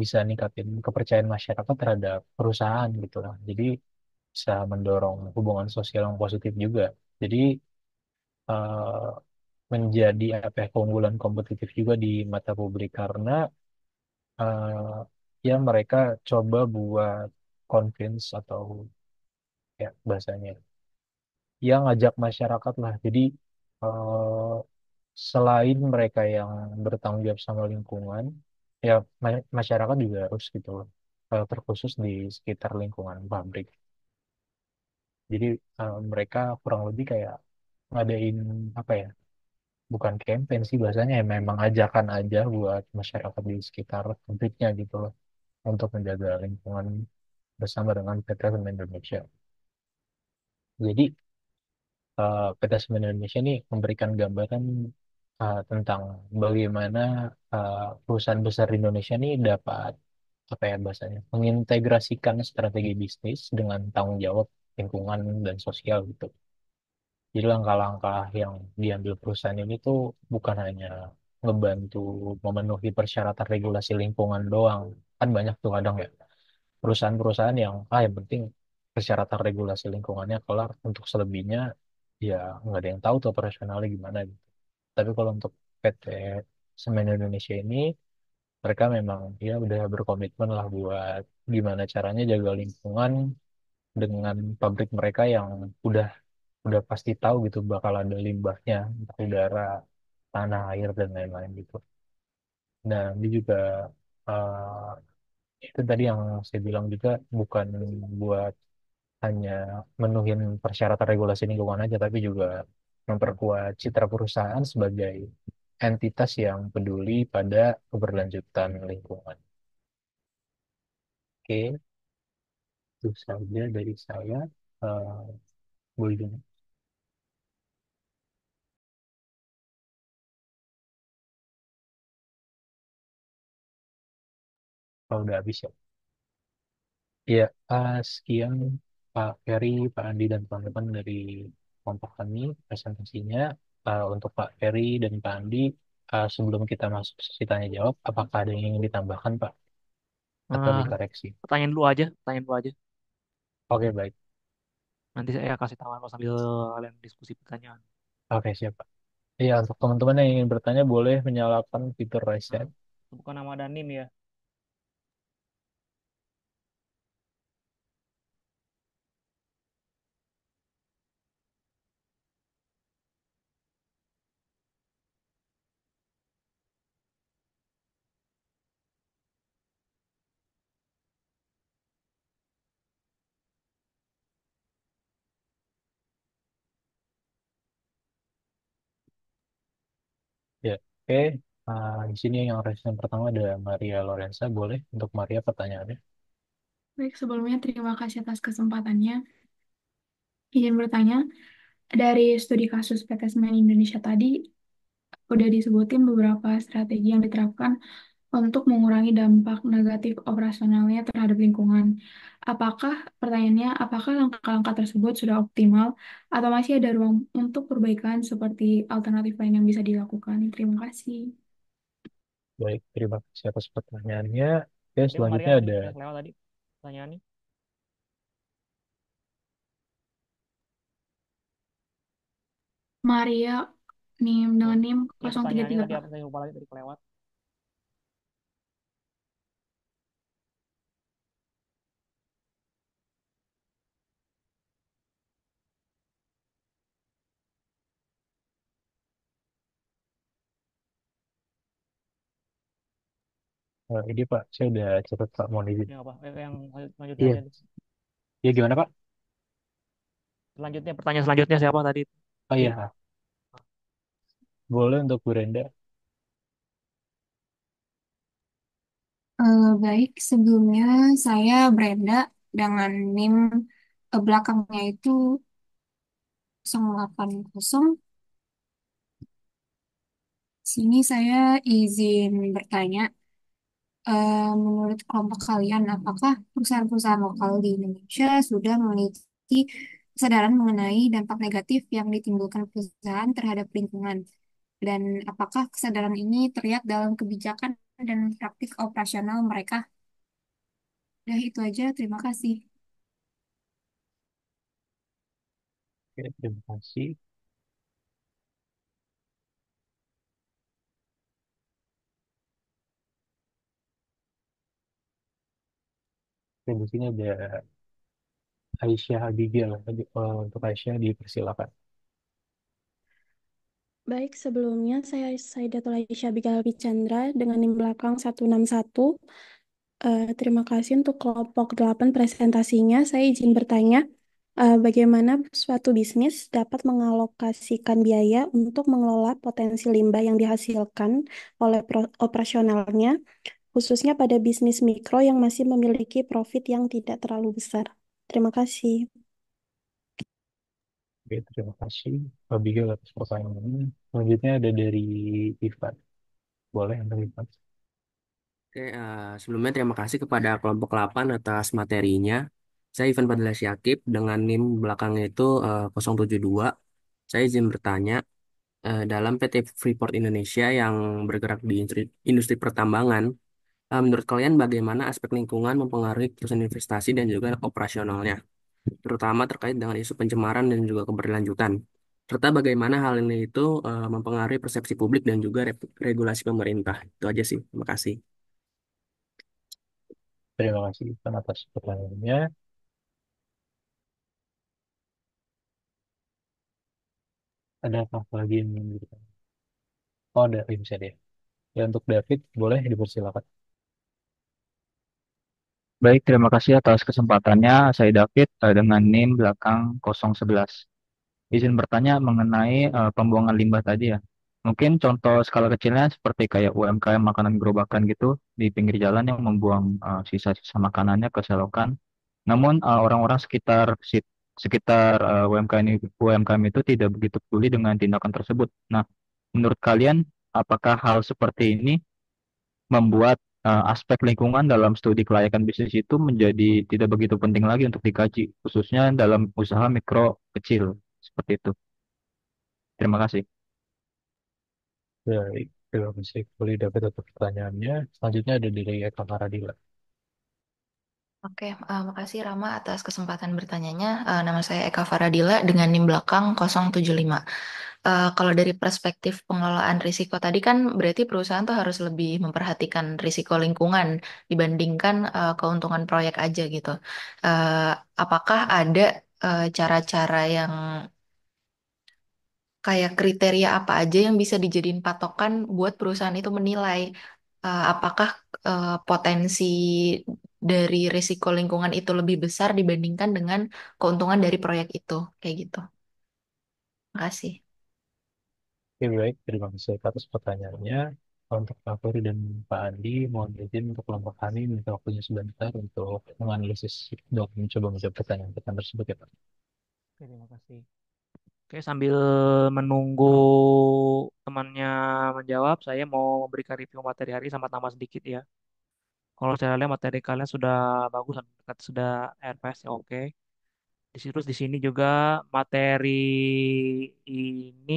bisa ningkatin kepercayaan masyarakat terhadap perusahaan gitu lah. Jadi bisa mendorong hubungan sosial yang positif juga. Jadi eh, menjadi apa ya, keunggulan kompetitif juga di mata publik karena eh, ya mereka coba buat convince atau ya bahasanya yang ngajak masyarakat lah. Jadi eh, selain mereka yang bertanggung jawab sama lingkungan, ya masyarakat juga harus gitu loh, terkhusus di sekitar lingkungan pabrik. Jadi mereka kurang lebih kayak ngadain apa ya, bukan campaign sih bahasanya ya memang ajakan aja buat masyarakat di sekitar pabriknya gitu loh untuk menjaga lingkungan bersama dengan PT Semen Indonesia. Jadi PT Semen Indonesia ini memberikan gambaran tentang bagaimana perusahaan besar di Indonesia ini dapat apa ya bahasanya mengintegrasikan strategi bisnis dengan tanggung jawab lingkungan dan sosial gitu. Jadi langkah-langkah yang diambil perusahaan ini tuh bukan hanya ngebantu memenuhi persyaratan regulasi lingkungan doang. Kan banyak tuh kadang ya perusahaan-perusahaan yang yang penting persyaratan regulasi lingkungannya kelar untuk selebihnya ya nggak ada yang tahu tuh operasionalnya gimana gitu. Tapi kalau untuk PT Semen Indonesia ini mereka memang ya udah berkomitmen lah buat gimana caranya jaga lingkungan dengan pabrik mereka yang udah udah pasti tahu gitu bakal ada limbahnya entah udara, tanah, air dan lain-lain gitu. Nah, ini juga itu tadi yang saya bilang juga bukan buat hanya menuhin persyaratan regulasi lingkungan aja, tapi juga memperkuat citra perusahaan sebagai entitas yang peduli pada keberlanjutan lingkungan. Oke, itu saja dari saya. Eh, boleh dong. Kalau udah habis ya. Ya, sekian Pak Ferry, Pak Andi, dan teman-teman dari kelompok kami presentasinya. Untuk Pak Ferry dan Pak Andi, sebelum kita masuk sesi tanya jawab, apakah ada yang ingin ditambahkan, Pak? Atau Eh, dikoreksi? pertanyaan dulu aja, pertanyaan dulu aja. Oke, baik. Nanti saya kasih tahu sambil kalian diskusi pertanyaan. Oke, siap, Pak. Iya, untuk teman-teman yang ingin bertanya boleh menyalakan fitur raise Nah, hand. bukan nama dan NIM ya. Ya, oke. Di sini yang raise hand pertama ada Maria Lorenza. Boleh untuk Maria pertanyaannya. Baik, sebelumnya terima kasih atas kesempatannya. Izin bertanya, dari studi kasus PT Semen Indonesia tadi, udah disebutin beberapa strategi yang diterapkan untuk mengurangi dampak negatif operasionalnya terhadap lingkungan. Pertanyaannya, apakah langkah-langkah tersebut sudah optimal atau masih ada ruang untuk perbaikan seperti alternatif lain yang bisa dilakukan? Terima kasih. Baik, terima kasih atas pertanyaannya. Oke, Tadi Pak Maria selanjutnya ada. yang lewat tadi pertanyaannya. Maria NIM Oh, dengan NIM ya pertanyaannya 033, tadi Pak. apa saya lupa lagi tadi kelewat. Ini Pak, saya udah catat Pak, mohon izin. Ya apa? Yang selanjutnya Iya, aja. iya gimana Pak? Selanjutnya pertanyaan selanjutnya siapa tadi? Oh Di iya, boleh untuk Bu Renda. Baik, sebelumnya saya Brenda dengan NIM belakangnya itu 080. Sini saya izin bertanya, menurut kelompok kalian, apakah perusahaan-perusahaan lokal di Indonesia sudah memiliki kesadaran mengenai dampak negatif yang ditimbulkan perusahaan terhadap lingkungan? Dan apakah kesadaran ini terlihat dalam kebijakan dan praktik operasional mereka? Udah itu aja, terima kasih. Oke, terima kasih. Oke, di sini ada Aisyah Abigail. Untuk Aisyah dipersilakan. Baik, sebelumnya saya Saidatul Aisyah Bikal Chandra dengan NIM belakang 161. Terima kasih untuk kelompok 8 presentasinya. Saya izin bertanya, bagaimana suatu bisnis dapat mengalokasikan biaya untuk mengelola potensi limbah yang dihasilkan oleh operasionalnya, khususnya pada bisnis mikro yang masih memiliki profit yang tidak terlalu besar. Terima kasih. Oke, terima kasih Abigail atas pertanyaannya. Selanjutnya ada dari Ivan. Boleh untuk Ivan. Oke, sebelumnya terima kasih kepada kelompok 8 atas materinya. Saya Ivan Fadila Syakib dengan NIM belakangnya itu 072. Saya izin bertanya, dalam PT Freeport Indonesia yang bergerak di industri pertambangan, menurut kalian bagaimana aspek lingkungan mempengaruhi perusahaan investasi dan juga operasionalnya, terutama terkait dengan isu pencemaran dan juga keberlanjutan? Serta bagaimana hal ini itu mempengaruhi persepsi publik dan juga regulasi pemerintah. Itu aja sih. Terima kasih. Terima kasih Ivan atas pertanyaannya. Ada apa lagi yang ingin ditanya? Oh, ada ini bisa deh. Ya, untuk David, boleh dipersilakan. Baik, terima kasih atas kesempatannya. Saya David dengan NIM belakang 011. Izin bertanya mengenai pembuangan limbah tadi ya. Mungkin contoh skala kecilnya seperti kayak UMKM makanan gerobakan gitu di pinggir jalan yang membuang sisa-sisa makanannya ke selokan. Namun orang-orang sekitar UMKM itu tidak begitu peduli dengan tindakan tersebut. Nah, menurut kalian apakah hal seperti ini membuat aspek lingkungan dalam studi kelayakan bisnis itu menjadi tidak begitu penting lagi untuk dikaji, khususnya dalam usaha mikro kecil seperti itu. Terima kasih. Baik, terima kasih. Boleh David untuk pertanyaannya. Selanjutnya ada dari Eka Karadila. Oke, makasih Rama atas kesempatan bertanyanya. Nama saya Eka Faradila dengan NIM belakang 075. Kalau dari perspektif pengelolaan risiko tadi kan berarti perusahaan tuh harus lebih memperhatikan risiko lingkungan dibandingkan keuntungan proyek aja gitu. Eh, apakah ada cara-cara yang kayak kriteria apa aja yang bisa dijadiin patokan buat perusahaan itu menilai apakah potensi dari risiko lingkungan itu lebih besar dibandingkan dengan keuntungan dari proyek itu, kayak gitu. Makasih. Oke, baik. Terima kasih atas pertanyaannya. Untuk Pak Ferry dan Pak Andi, mohon izin untuk kelompok kami minta waktunya sebentar untuk menganalisis dan mencoba menjawab pertanyaan-pertanyaan tersebut ya Pak. Oke, terima kasih. Oke, sambil menunggu temannya menjawab, saya mau memberikan review materi hari sama tambah sedikit ya. Kalau saya lihat materi kalian sudah bagus, sudah RPS ya oke. Terus di sini juga materi ini,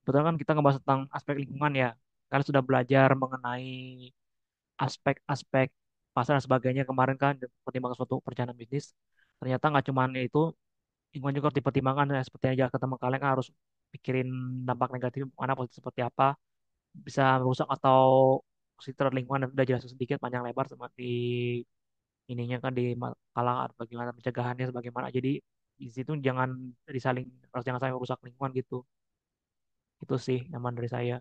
betul kan kita ngebahas tentang aspek lingkungan ya. Kalian sudah belajar mengenai aspek-aspek pasar dan sebagainya kemarin kan pertimbangan suatu perjalanan bisnis. Ternyata nggak cuma itu, lingkungan juga harus dipertimbangkan ya. Seperti yang ke teman kalian kan harus pikirin dampak negatif mana positif seperti apa, bisa merusak atau sekitar lingkungan dan udah jelas sedikit panjang lebar sama di ininya kan di kalangan bagaimana pencegahannya sebagaimana. Jadi di situ jangan disaling harus jangan sampai merusak lingkungan gitu. Itu sih nyaman dari saya.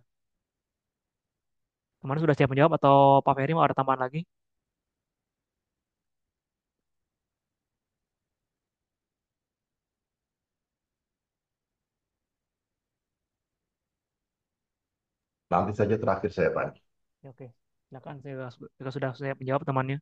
Teman sudah siap menjawab atau Pak Ferry mau ada tambahan lagi? Nanti saja terakhir saya, Pak. Ya, oke, silakan saya sudah siap menjawab temannya.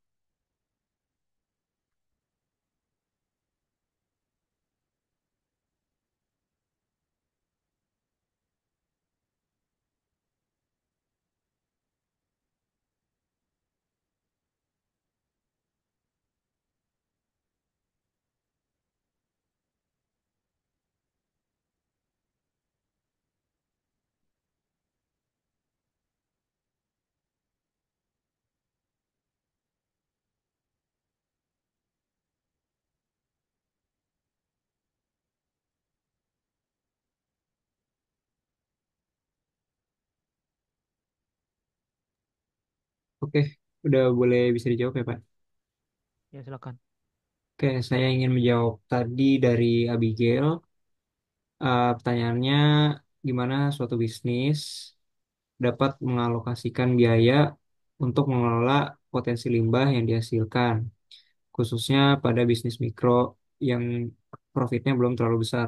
Oke, udah boleh bisa dijawab ya Pak? Ya silakan. Oke, saya ingin menjawab tadi dari Abigail. Pertanyaannya, gimana suatu bisnis dapat mengalokasikan biaya untuk mengelola potensi limbah yang dihasilkan, khususnya pada bisnis mikro yang profitnya belum terlalu besar.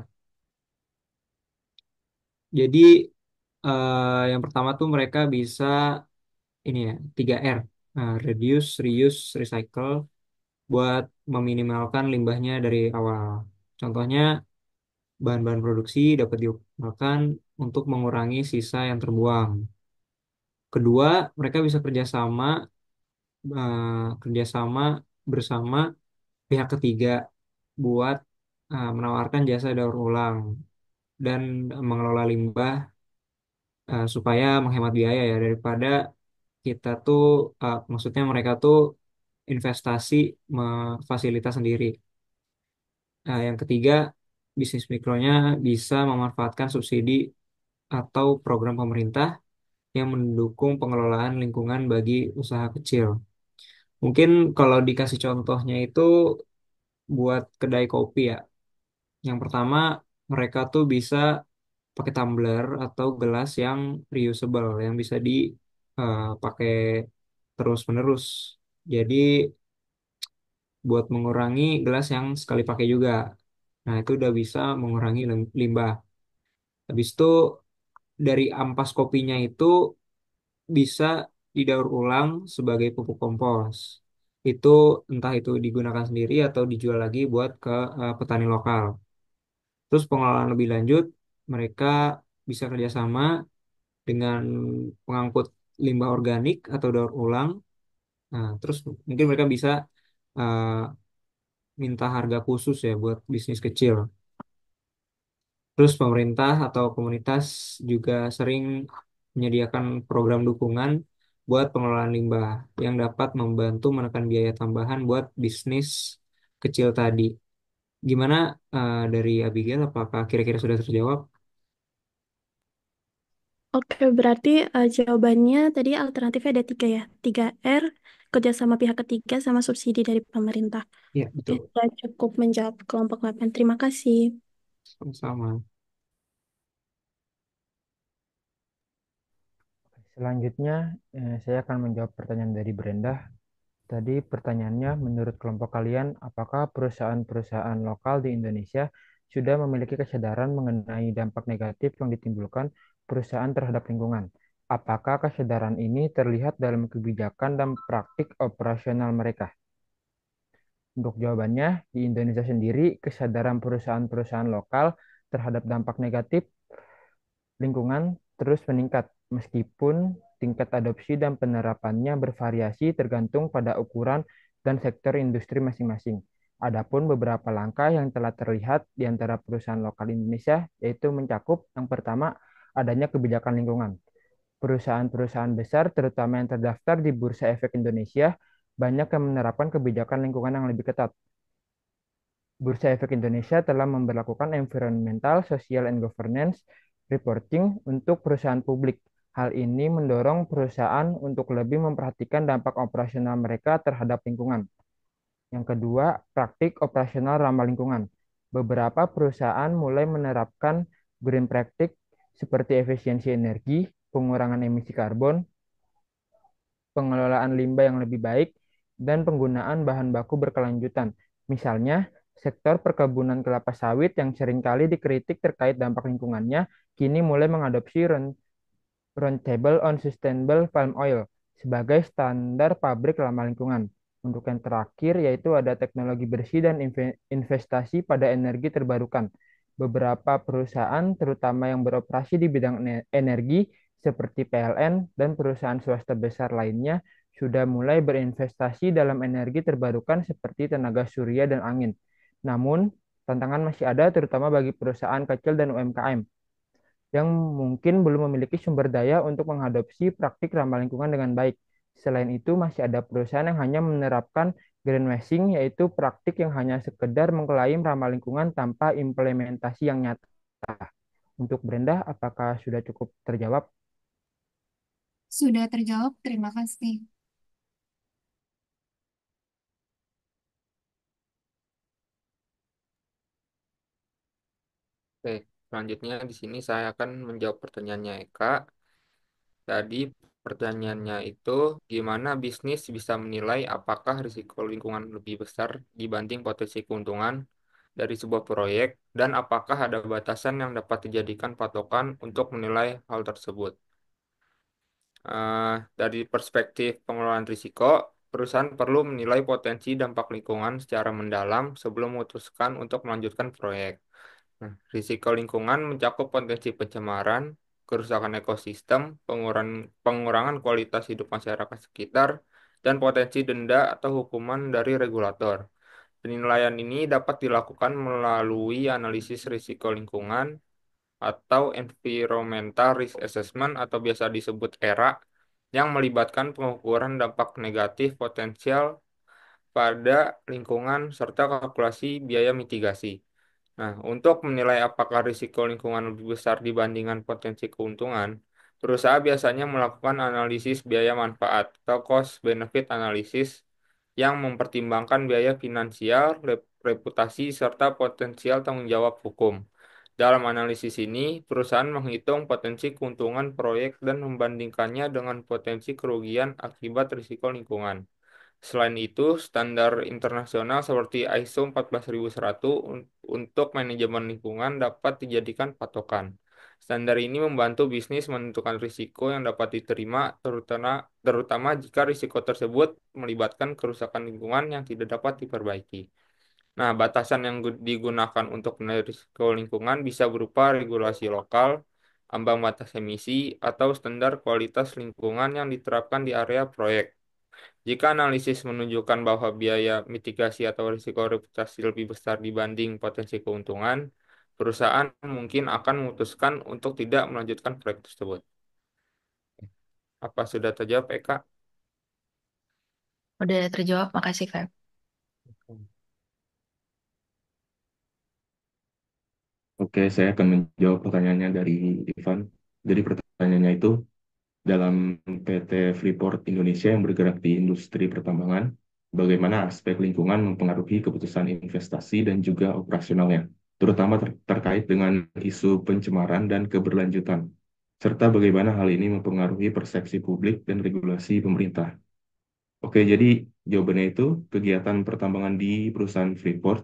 Jadi, yang pertama tuh mereka bisa ini ya, 3R. Reduce, reuse, recycle buat meminimalkan limbahnya dari awal. Contohnya, bahan-bahan produksi dapat digunakan untuk mengurangi sisa yang terbuang. Kedua, mereka bisa kerjasama bersama pihak ketiga buat menawarkan jasa daur ulang dan mengelola limbah supaya menghemat biaya ya daripada kita tuh maksudnya mereka tuh investasi fasilitas sendiri. Yang ketiga, bisnis mikronya bisa memanfaatkan subsidi atau program pemerintah yang mendukung pengelolaan lingkungan bagi usaha kecil. Mungkin kalau dikasih contohnya itu buat kedai kopi ya. Yang pertama, mereka tuh bisa pakai tumbler atau gelas yang reusable, yang bisa dipakai terus-menerus. Jadi buat mengurangi gelas yang sekali pakai juga. Nah, itu udah bisa mengurangi limbah. Habis itu dari ampas kopinya itu bisa didaur ulang sebagai pupuk kompos. Itu entah itu digunakan sendiri atau dijual lagi buat ke petani lokal. Terus pengelolaan lebih lanjut, mereka bisa kerjasama dengan pengangkut limbah organik atau daur ulang. Nah, terus mungkin mereka bisa uh, minta harga khusus ya buat bisnis kecil. Terus pemerintah atau komunitas juga sering menyediakan program dukungan buat pengelolaan limbah yang dapat membantu menekan biaya tambahan buat bisnis kecil tadi. Gimana dari Abigail? Apakah kira-kira sudah terjawab? Oke, berarti jawabannya tadi alternatifnya ada tiga ya. 3R, kerjasama pihak ketiga, sama subsidi dari pemerintah. Ya, Oke, betul. sudah cukup menjawab kelompok 8. Terima kasih. Sama-sama. Selanjutnya, saya akan menjawab pertanyaan dari Brenda. Tadi pertanyaannya, menurut kelompok kalian, apakah perusahaan-perusahaan lokal di Indonesia sudah memiliki kesadaran mengenai dampak negatif yang ditimbulkan perusahaan terhadap lingkungan? Apakah kesadaran ini terlihat dalam kebijakan dan praktik operasional mereka? Untuk jawabannya, di Indonesia sendiri, kesadaran perusahaan-perusahaan lokal terhadap dampak negatif lingkungan terus meningkat, meskipun tingkat adopsi dan penerapannya bervariasi tergantung pada ukuran dan sektor industri masing-masing. Adapun beberapa langkah yang telah terlihat di antara perusahaan lokal Indonesia, yaitu mencakup yang pertama, adanya kebijakan lingkungan. Perusahaan-perusahaan besar, terutama yang terdaftar di Bursa Efek Indonesia, banyak yang menerapkan kebijakan lingkungan yang lebih ketat. Bursa Efek Indonesia telah memberlakukan environmental, social, and governance reporting untuk perusahaan publik. Hal ini mendorong perusahaan untuk lebih memperhatikan dampak operasional mereka terhadap lingkungan. Yang kedua, praktik operasional ramah lingkungan. Beberapa perusahaan mulai menerapkan green practice seperti efisiensi energi, pengurangan emisi karbon, pengelolaan limbah yang lebih baik, dan penggunaan bahan baku berkelanjutan. Misalnya, sektor perkebunan kelapa sawit yang seringkali dikritik terkait dampak lingkungannya, kini mulai mengadopsi Roundtable on Sustainable Palm Oil sebagai standar pabrik ramah lingkungan. Untuk yang terakhir yaitu ada teknologi bersih dan investasi pada energi terbarukan. Beberapa perusahaan terutama yang beroperasi di bidang energi seperti PLN dan perusahaan swasta besar lainnya sudah mulai berinvestasi dalam energi terbarukan seperti tenaga surya dan angin. Namun, tantangan masih ada terutama bagi perusahaan kecil dan UMKM yang mungkin belum memiliki sumber daya untuk mengadopsi praktik ramah lingkungan dengan baik. Selain itu, masih ada perusahaan yang hanya menerapkan greenwashing, yaitu praktik yang hanya sekedar mengklaim ramah lingkungan tanpa implementasi yang nyata. Untuk Brenda, apakah sudah cukup terjawab? Sudah terjawab, terima kasih. Oke, selanjutnya di sini saya akan menjawab pertanyaannya Eka. Tadi pertanyaannya itu gimana bisnis bisa menilai apakah risiko lingkungan lebih besar dibanding potensi keuntungan dari sebuah proyek dan apakah ada batasan yang dapat dijadikan patokan untuk menilai hal tersebut. Dari perspektif pengelolaan risiko, perusahaan perlu menilai potensi dampak lingkungan secara mendalam sebelum memutuskan untuk melanjutkan proyek. Nah, risiko lingkungan mencakup potensi pencemaran, kerusakan ekosistem, pengurangan kualitas hidup masyarakat sekitar, dan potensi denda atau hukuman dari regulator. Penilaian ini dapat dilakukan melalui analisis risiko lingkungan atau Environmental Risk Assessment atau biasa disebut ERA yang melibatkan pengukuran dampak negatif potensial pada lingkungan serta kalkulasi biaya mitigasi. Nah, untuk menilai apakah risiko lingkungan lebih besar dibandingkan potensi keuntungan, perusahaan biasanya melakukan analisis biaya manfaat atau cost benefit analysis yang mempertimbangkan biaya finansial, reputasi, serta potensial tanggung jawab hukum. Dalam analisis ini, perusahaan menghitung potensi keuntungan proyek dan membandingkannya dengan potensi kerugian akibat risiko lingkungan. Selain itu, standar internasional seperti ISO 14001 untuk manajemen lingkungan dapat dijadikan patokan. Standar ini membantu bisnis menentukan risiko yang dapat diterima, terutama jika risiko tersebut melibatkan kerusakan lingkungan yang tidak dapat diperbaiki. Nah, batasan yang digunakan untuk menilai risiko lingkungan bisa berupa regulasi lokal, ambang batas emisi, atau standar kualitas lingkungan yang diterapkan di area proyek. Jika analisis menunjukkan bahwa biaya mitigasi atau risiko reputasi lebih besar dibanding potensi keuntungan, perusahaan mungkin akan memutuskan untuk tidak melanjutkan proyek tersebut. Apa sudah terjawab, Eka? Udah terjawab, makasih, Feb. Oke, saya akan menjawab pertanyaannya dari Ivan. Jadi pertanyaannya itu, dalam PT Freeport Indonesia yang bergerak di industri pertambangan, bagaimana aspek lingkungan mempengaruhi keputusan investasi dan juga operasionalnya, terutama terkait dengan isu pencemaran dan keberlanjutan, serta bagaimana hal ini mempengaruhi persepsi publik dan regulasi pemerintah. Oke, jadi jawabannya itu kegiatan pertambangan di perusahaan Freeport.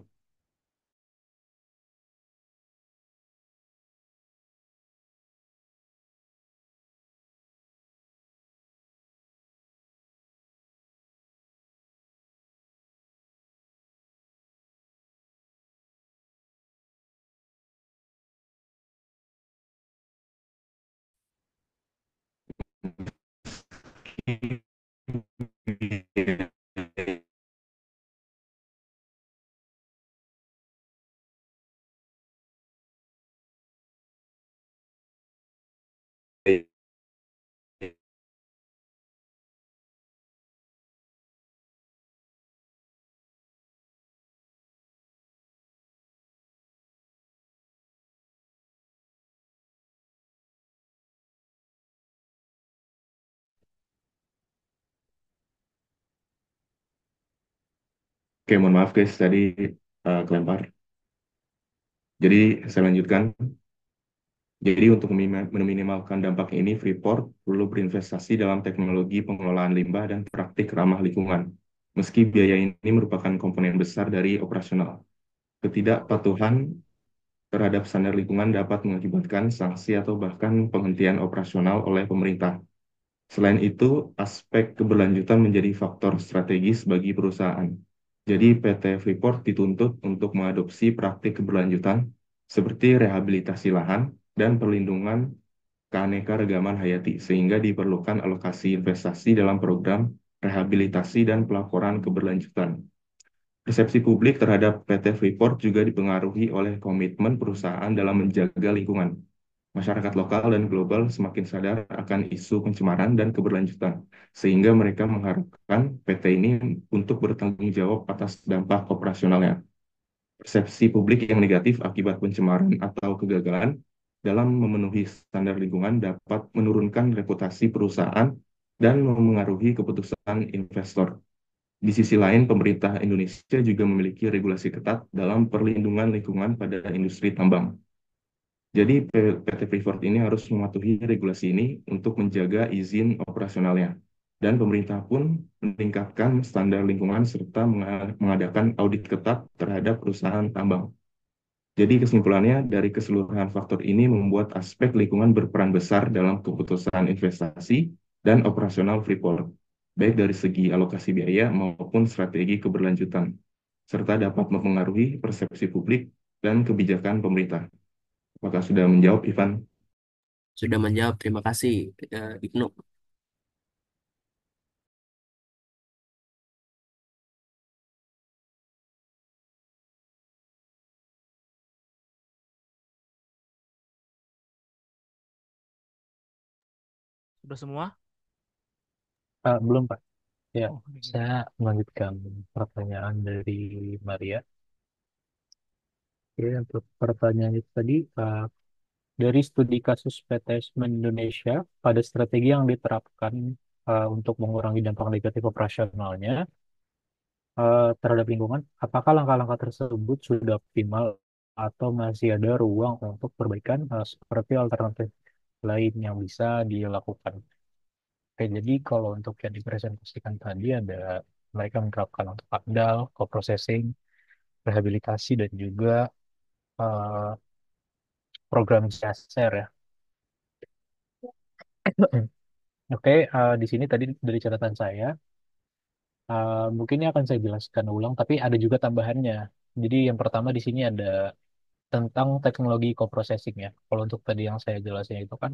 Oke, mohon maaf guys, tadi kelempar. Jadi saya lanjutkan. Jadi untuk meminimalkan dampak ini, Freeport perlu berinvestasi dalam teknologi pengelolaan limbah dan praktik ramah lingkungan. Meski biaya ini merupakan komponen besar dari operasional, ketidakpatuhan terhadap standar lingkungan dapat mengakibatkan sanksi atau bahkan penghentian operasional oleh pemerintah. Selain itu, aspek keberlanjutan menjadi faktor strategis bagi perusahaan. Jadi PT Freeport dituntut untuk mengadopsi praktik keberlanjutan seperti rehabilitasi lahan dan perlindungan keanekaragaman hayati, sehingga diperlukan alokasi investasi dalam program rehabilitasi dan pelaporan keberlanjutan. Persepsi publik terhadap PT Freeport juga dipengaruhi oleh komitmen perusahaan dalam menjaga lingkungan. Masyarakat lokal dan global semakin sadar akan isu pencemaran dan keberlanjutan, sehingga mereka mengharapkan PT ini untuk bertanggung jawab atas dampak operasionalnya. Persepsi publik yang negatif akibat pencemaran atau kegagalan dalam memenuhi standar lingkungan dapat menurunkan reputasi perusahaan dan memengaruhi keputusan investor. Di sisi lain, pemerintah Indonesia juga memiliki regulasi ketat dalam perlindungan lingkungan pada industri tambang. Jadi PT Freeport ini harus mematuhi regulasi ini untuk menjaga izin operasionalnya. Dan pemerintah pun meningkatkan standar lingkungan serta mengadakan audit ketat terhadap perusahaan tambang. Jadi kesimpulannya, dari keseluruhan faktor ini membuat aspek lingkungan berperan besar dalam keputusan investasi dan operasional Freeport, baik dari segi alokasi biaya maupun strategi keberlanjutan, serta dapat mempengaruhi persepsi publik dan kebijakan pemerintah. Apakah sudah menjawab, Ivan? Sudah menjawab, terima kasih Ibnu. Sudah semua? Belum, Pak. Ya, Oh, ini. saya melanjutkan pertanyaan dari Maria. Ya, untuk pertanyaan itu tadi, dari studi kasus PTSmen Indonesia, pada strategi yang diterapkan untuk mengurangi dampak negatif operasionalnya terhadap lingkungan, apakah langkah-langkah tersebut sudah optimal atau masih ada ruang untuk perbaikan seperti alternatif lain yang bisa dilakukan? Oke, jadi kalau untuk yang dipresentasikan tadi ada mereka menerapkan untuk AMDAL, co-processing, rehabilitasi, dan juga eh, program CSR ya. Oke, di sini tadi dari catatan saya, mungkin ini akan saya jelaskan ulang, tapi ada juga tambahannya. Jadi yang pertama di sini ada tentang teknologi co-processing ya. Kalau untuk tadi yang saya jelasin itu kan,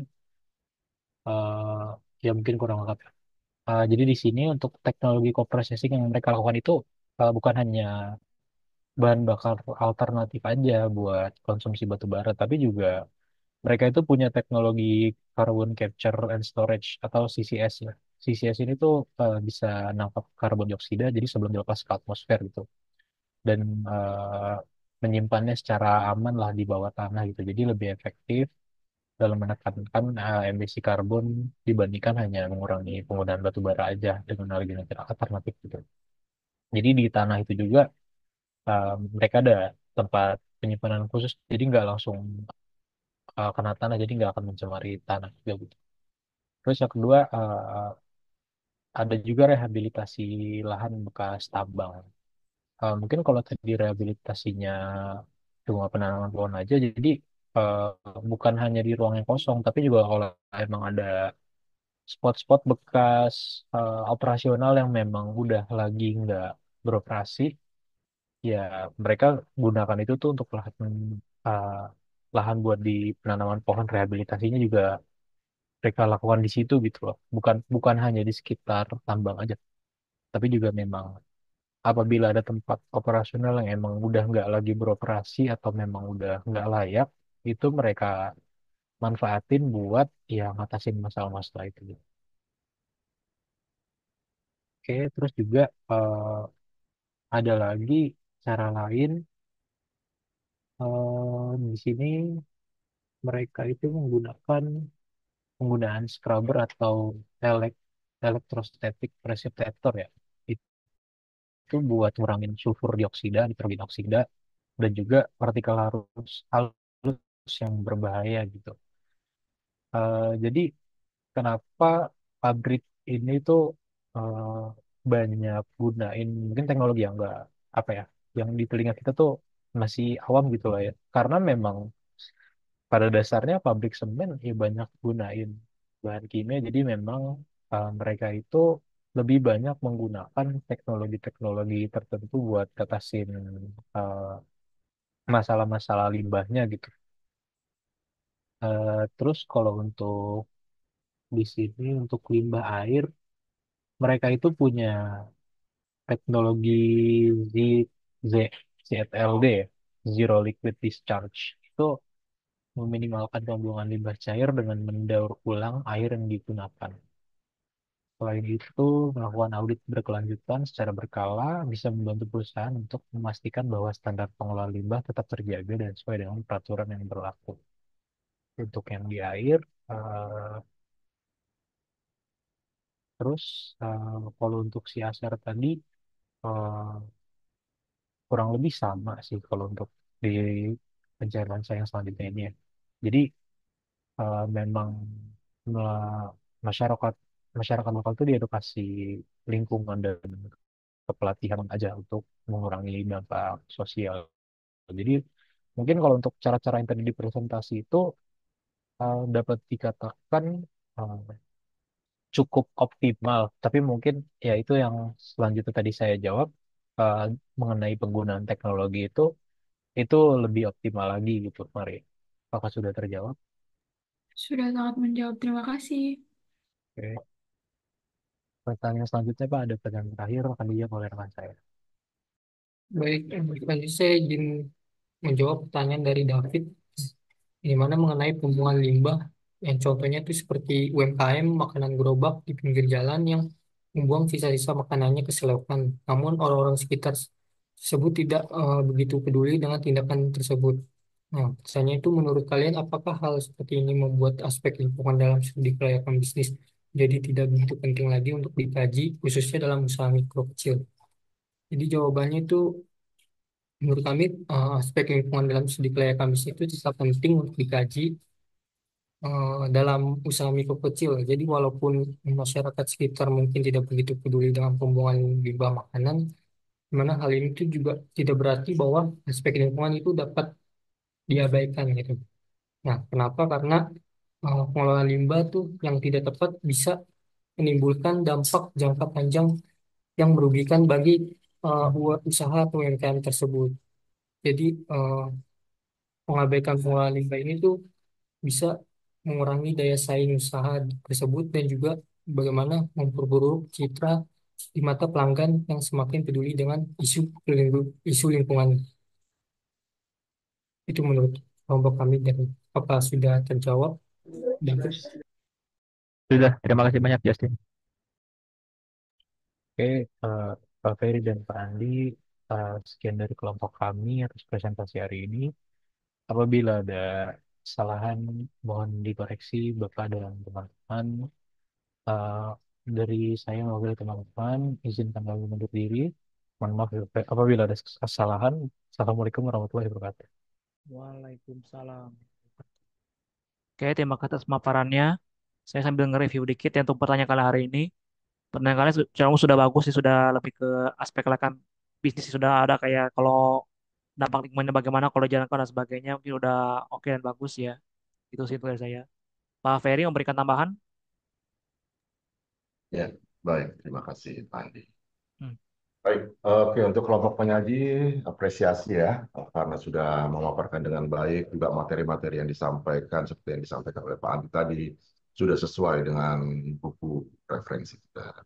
eh, ya mungkin kurang lengkap ya. Jadi di sini untuk teknologi co-processing yang mereka lakukan itu bukan hanya bahan bakar alternatif aja buat konsumsi batu bara, tapi juga Mereka itu punya teknologi carbon capture and storage atau CCS ya. CCS ini tuh bisa nangkap karbon dioksida jadi sebelum dilepas ke atmosfer gitu dan menyimpannya secara aman lah di bawah tanah gitu. Jadi lebih efektif dalam menekankan emisi karbon dibandingkan hanya mengurangi penggunaan batu bara aja dengan energi alternatif gitu. Jadi di tanah itu juga mereka ada tempat penyimpanan khusus, jadi nggak langsung kena tanah, jadi nggak akan mencemari tanah juga gitu. Terus yang kedua ada juga rehabilitasi lahan bekas tambang. Mungkin kalau tadi rehabilitasinya cuma penanaman pohon aja, jadi eh, bukan hanya di ruang yang kosong, tapi juga kalau emang ada spot-spot bekas operasional yang memang udah lagi nggak beroperasi, ya mereka gunakan itu tuh untuk eh, lahan buat di penanaman pohon rehabilitasinya juga mereka lakukan di situ gitu loh. Bukan bukan hanya di sekitar tambang aja, tapi juga memang apabila ada tempat operasional yang emang udah nggak lagi beroperasi atau memang udah nggak layak, itu mereka manfaatin buat ya ngatasin masalah-masalah itu gitu. Oke, terus juga ada lagi cara lain di sini mereka itu menggunakan penggunaan scrubber atau elek electrostatic precipitator ya. Itu buat ngurangin sulfur dioksida, nitrogen oksida, dan juga partikel halus yang berbahaya gitu. Jadi kenapa pabrik ini tuh eh, banyak gunain mungkin teknologi yang enggak apa ya, yang di telinga kita tuh masih awam gitu lah ya. Karena memang pada dasarnya pabrik semen ya banyak gunain bahan kimia, jadi memang mereka itu lebih banyak menggunakan teknologi-teknologi tertentu buat ngatasin eh, masalah-masalah limbahnya gitu. Terus kalau untuk di sini untuk limbah air, mereka itu punya teknologi Z, Z, ZLD, Zero Liquid Discharge. Itu meminimalkan pembuangan limbah cair dengan mendaur ulang air yang digunakan. Selain itu, melakukan audit berkelanjutan secara berkala bisa membantu perusahaan untuk memastikan bahwa standar pengelolaan limbah tetap terjaga dan sesuai dengan peraturan yang berlaku. Untuk yang di air, eh, terus kalau untuk si CSR tadi, eh, kurang lebih sama sih kalau untuk di pencairan saya yang selanjutnya ini ya. Jadi memang me- masyarakat masyarakat lokal itu diedukasi lingkungan dan kepelatihan aja untuk mengurangi dampak sosial. Jadi mungkin kalau untuk cara-cara yang tadi dipresentasi itu dapat dikatakan eh, cukup optimal, tapi mungkin ya itu yang selanjutnya tadi saya jawab eh, mengenai penggunaan teknologi itu lebih optimal lagi gitu, Mari. Apakah sudah terjawab? Sudah sangat menjawab. Terima kasih. Oke. Pertanyaan selanjutnya Pak, ada pertanyaan terakhir akan dijawab oleh rekan saya. Baik, lanjut saya izin menjawab pertanyaan dari David, di mana mengenai pembuangan limbah yang contohnya itu seperti UMKM makanan gerobak di pinggir jalan yang membuang sisa-sisa makanannya ke selokan. Namun orang-orang sekitar tersebut tidak begitu peduli dengan tindakan tersebut. Nah, misalnya itu menurut kalian apakah hal seperti ini membuat aspek lingkungan dalam studi kelayakan bisnis jadi tidak begitu penting lagi untuk dikaji, khususnya dalam usaha mikro kecil? Jadi jawabannya itu menurut kami aspek lingkungan dalam studi kelayakan bisnis itu tetap penting untuk dikaji dalam usaha mikro kecil. Jadi walaupun masyarakat sekitar mungkin tidak begitu peduli dengan pembuangan limbah makanan, di mana hal ini itu juga tidak berarti bahwa aspek lingkungan itu dapat diabaikan gitu. Nah, kenapa? Karena pengelolaan limbah tuh yang tidak tepat bisa menimbulkan dampak jangka panjang yang merugikan bagi usaha atau UMKM tersebut. Jadi pengabaikan pengelolaan limbah ini tuh bisa mengurangi daya saing usaha tersebut dan juga bagaimana memperburuk citra di mata pelanggan yang semakin peduli dengan isu lingkungan. Itu menurut. kelompok kami dan apa sudah terjawab, David? Sudah, terima kasih banyak Justin. Oke, Pak Ferry dan Pak Andi, sekian dari kelompok kami atas presentasi hari ini. Apabila ada kesalahan, mohon dikoreksi Bapak dan teman-teman. Eh, dari saya mewakili teman-teman, izinkan kami mundur diri. Mohon maaf apabila ada kesalahan. Assalamualaikum warahmatullahi wabarakatuh. Waalaikumsalam. Oke, terima kasih atas pemaparannya. Saya sambil nge-review dikit ya untuk pertanyaan kalian hari ini. Pertanyaan kalian cenderung sudah bagus sih, sudah lebih ke aspek lakan bisnis sih, sudah ada kayak kalau dampak lingkungannya bagaimana kalau dijalankan dan sebagainya mungkin udah oke dan bagus ya. Itu sih dari saya. Pak Ferry memberikan tambahan? Ya, baik. Terima kasih, Pak Andi. Hmm. Baik, oke untuk kelompok penyaji apresiasi ya karena sudah memaparkan dengan baik juga materi-materi yang disampaikan seperti yang disampaikan oleh Pak Andi tadi sudah sesuai dengan buku referensi kita.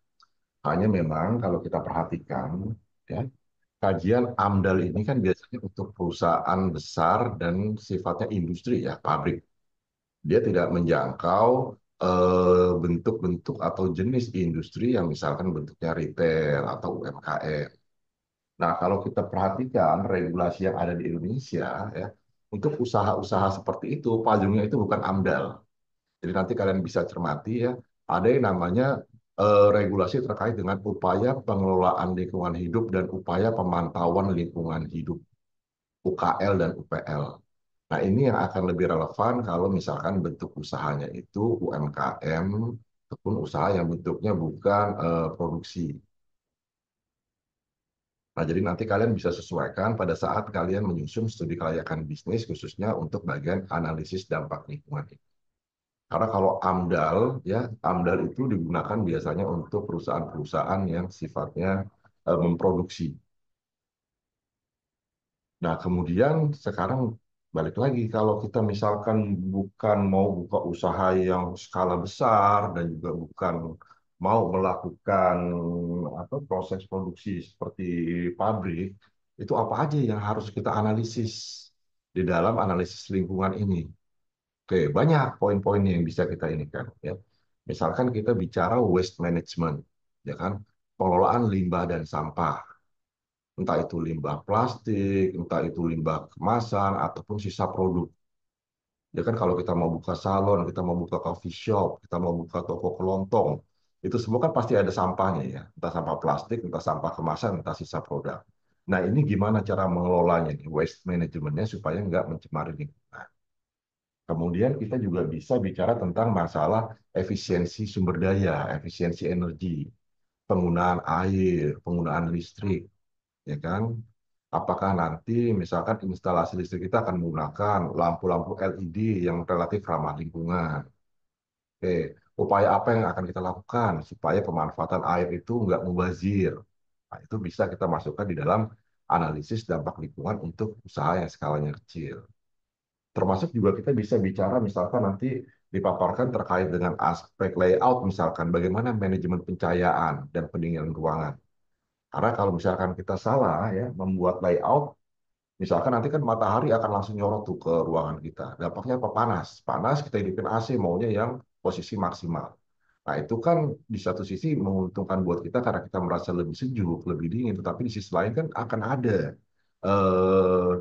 Hanya memang kalau kita perhatikan ya kajian AMDAL ini kan biasanya untuk perusahaan besar dan sifatnya industri ya pabrik. Dia tidak menjangkau bentuk-bentuk atau jenis industri yang misalkan bentuknya retail atau UMKM. Nah, kalau kita perhatikan regulasi yang ada di Indonesia, ya, untuk usaha-usaha seperti itu, payungnya itu bukan AMDAL. Jadi nanti kalian bisa cermati ya, ada yang namanya regulasi terkait dengan upaya pengelolaan lingkungan hidup dan upaya pemantauan lingkungan hidup, UKL dan UPL. Nah, ini yang akan lebih relevan kalau misalkan bentuk usahanya itu UMKM ataupun usaha yang bentuknya bukan produksi. Nah, jadi nanti kalian bisa sesuaikan pada saat kalian menyusun studi kelayakan bisnis khususnya untuk bagian analisis dampak lingkungan ini. Karena kalau AMDAL, ya AMDAL itu digunakan biasanya untuk perusahaan-perusahaan yang sifatnya memproduksi. Nah, kemudian sekarang balik lagi kalau kita misalkan bukan mau buka usaha yang skala besar dan juga bukan mau melakukan apa proses produksi seperti pabrik, itu apa aja yang harus kita analisis di dalam analisis lingkungan ini. Oke, banyak poin-poin yang bisa kita ini kan ya. Misalkan kita bicara waste management, ya kan, pengelolaan limbah dan sampah entah itu limbah plastik, entah itu limbah kemasan, ataupun sisa produk. Ya kan kalau kita mau buka salon, kita mau buka coffee shop, kita mau buka toko kelontong, itu semua kan pasti ada sampahnya ya. Entah sampah plastik, entah sampah kemasan, entah sisa produk. Nah ini gimana cara mengelolanya, nih, waste manajemennya supaya nggak mencemari lingkungan. Kemudian kita juga bisa bicara tentang masalah efisiensi sumber daya, efisiensi energi, penggunaan air, penggunaan listrik, ya kan? Apakah nanti misalkan instalasi listrik kita akan menggunakan lampu-lampu LED yang relatif ramah lingkungan. Oke, upaya apa yang akan kita lakukan supaya pemanfaatan air itu nggak mubazir? Nah, itu bisa kita masukkan di dalam analisis dampak lingkungan untuk usaha yang skalanya kecil. Termasuk juga kita bisa bicara misalkan nanti dipaparkan terkait dengan aspek layout misalkan bagaimana manajemen pencahayaan dan pendinginan ruangan. Karena kalau misalkan kita salah ya membuat layout, misalkan nanti kan matahari akan langsung nyorot tuh ke ruangan kita. Dampaknya apa? Panas. Panas kita hidupin AC maunya yang posisi maksimal. Nah itu kan di satu sisi menguntungkan buat kita karena kita merasa lebih sejuk, lebih dingin. Tetapi di sisi lain kan akan ada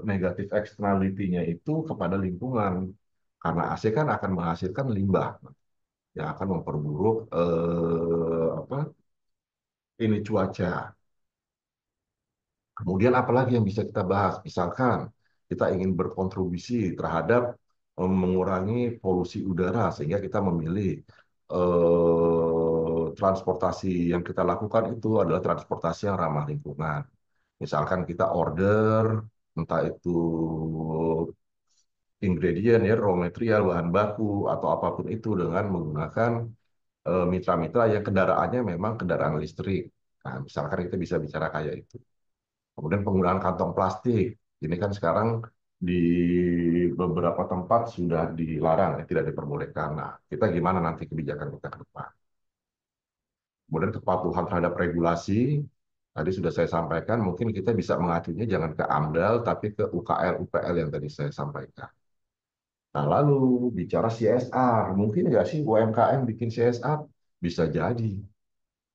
negatif externality-nya itu kepada lingkungan. Karena AC kan akan menghasilkan limbah yang akan memperburuk apa ini cuaca. Kemudian apalagi yang bisa kita bahas? Misalkan kita ingin berkontribusi terhadap mengurangi polusi udara sehingga kita memilih transportasi yang kita lakukan itu adalah transportasi yang ramah lingkungan. Misalkan kita order entah itu ingredient ya raw material bahan baku atau apapun itu dengan menggunakan mitra-mitra yang kendaraannya memang kendaraan listrik. Nah, misalkan kita bisa bicara kayak itu. Kemudian penggunaan kantong plastik. Ini kan sekarang di beberapa tempat sudah dilarang, ya, tidak diperbolehkan. Nah, kita gimana nanti kebijakan kita ke depan? Kemudian kepatuhan terhadap regulasi, tadi sudah saya sampaikan, mungkin kita bisa mengacunya jangan ke AMDAL, tapi ke UKL, UPL yang tadi saya sampaikan. Nah, lalu bicara CSR, mungkin nggak sih UMKM bikin CSR? Bisa jadi,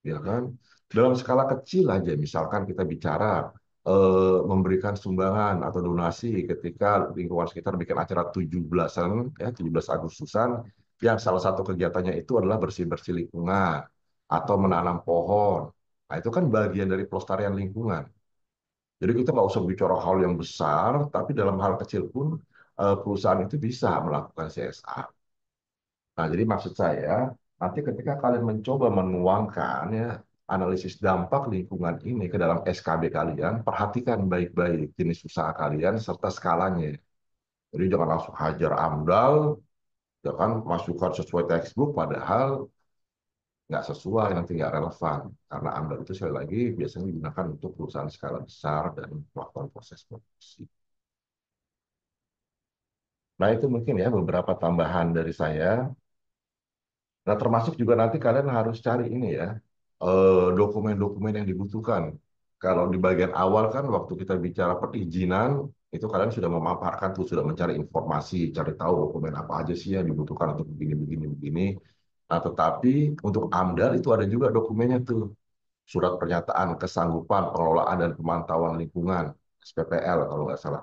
ya kan? Dalam skala kecil aja, misalkan kita bicara memberikan sumbangan atau donasi ketika lingkungan sekitar bikin acara 17-an, ya 17 Agustusan, yang salah satu kegiatannya itu adalah bersih-bersih lingkungan atau menanam pohon. Nah, itu kan bagian dari pelestarian lingkungan. Jadi kita nggak usah bicara hal yang besar, tapi dalam hal kecil pun perusahaan itu bisa melakukan CSR. Nah, jadi maksud saya, nanti ketika kalian mencoba menuangkan ya analisis dampak lingkungan ini ke dalam SKB kalian, perhatikan baik-baik jenis usaha kalian serta skalanya. Jadi jangan langsung hajar AMDAL, ya kan masukkan sesuai textbook, padahal nggak sesuai, nanti nggak relevan. Karena AMDAL itu sekali lagi biasanya digunakan untuk perusahaan skala besar dan melakukan proses produksi. Nah, itu mungkin ya beberapa tambahan dari saya. Nah, termasuk juga nanti kalian harus cari ini ya, dokumen-dokumen yang dibutuhkan. Kalau di bagian awal kan waktu kita bicara perizinan, itu kalian sudah memaparkan tuh, sudah mencari informasi, cari tahu dokumen apa aja sih yang dibutuhkan untuk begini, begini, begini. Nah, tetapi untuk AMDAL itu ada juga dokumennya tuh, surat pernyataan kesanggupan pengelolaan dan pemantauan lingkungan, SPPL kalau nggak salah.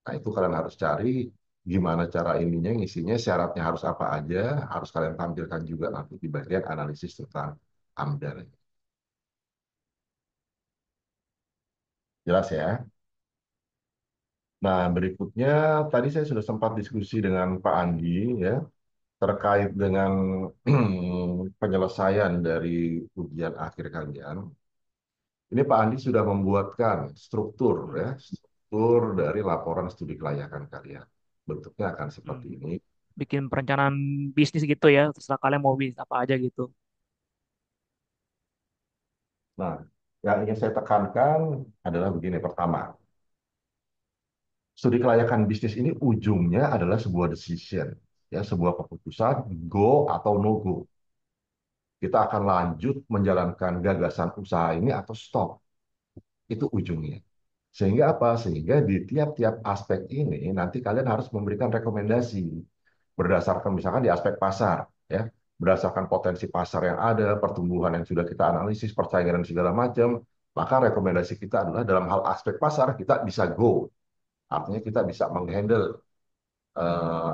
Nah, itu kalian harus cari gimana cara ininya, ngisinya, syaratnya harus apa aja, harus kalian tampilkan juga nanti di bagian analisis tentang AMDAL. Jelas ya? Nah, berikutnya tadi saya sudah sempat diskusi dengan Pak Andi ya, terkait dengan penyelesaian dari ujian akhir kalian. Ini Pak Andi sudah membuatkan struktur ya, struktur dari laporan studi kelayakan kalian. Bentuknya akan seperti Hmm. ini. Bikin perencanaan bisnis gitu ya, terserah kalian mau bisnis apa aja gitu. Nah, yang ingin saya tekankan adalah begini. Pertama, studi kelayakan bisnis ini ujungnya adalah sebuah decision, ya, sebuah keputusan go atau no go. Kita akan lanjut menjalankan gagasan usaha ini atau stop. Itu ujungnya. Sehingga apa? Sehingga di tiap-tiap aspek ini nanti kalian harus memberikan rekomendasi berdasarkan misalkan di aspek pasar, ya, berdasarkan potensi pasar yang ada, pertumbuhan yang sudah kita analisis, persaingan dan segala macam, maka rekomendasi kita adalah dalam hal aspek pasar kita bisa go, artinya kita bisa menghandle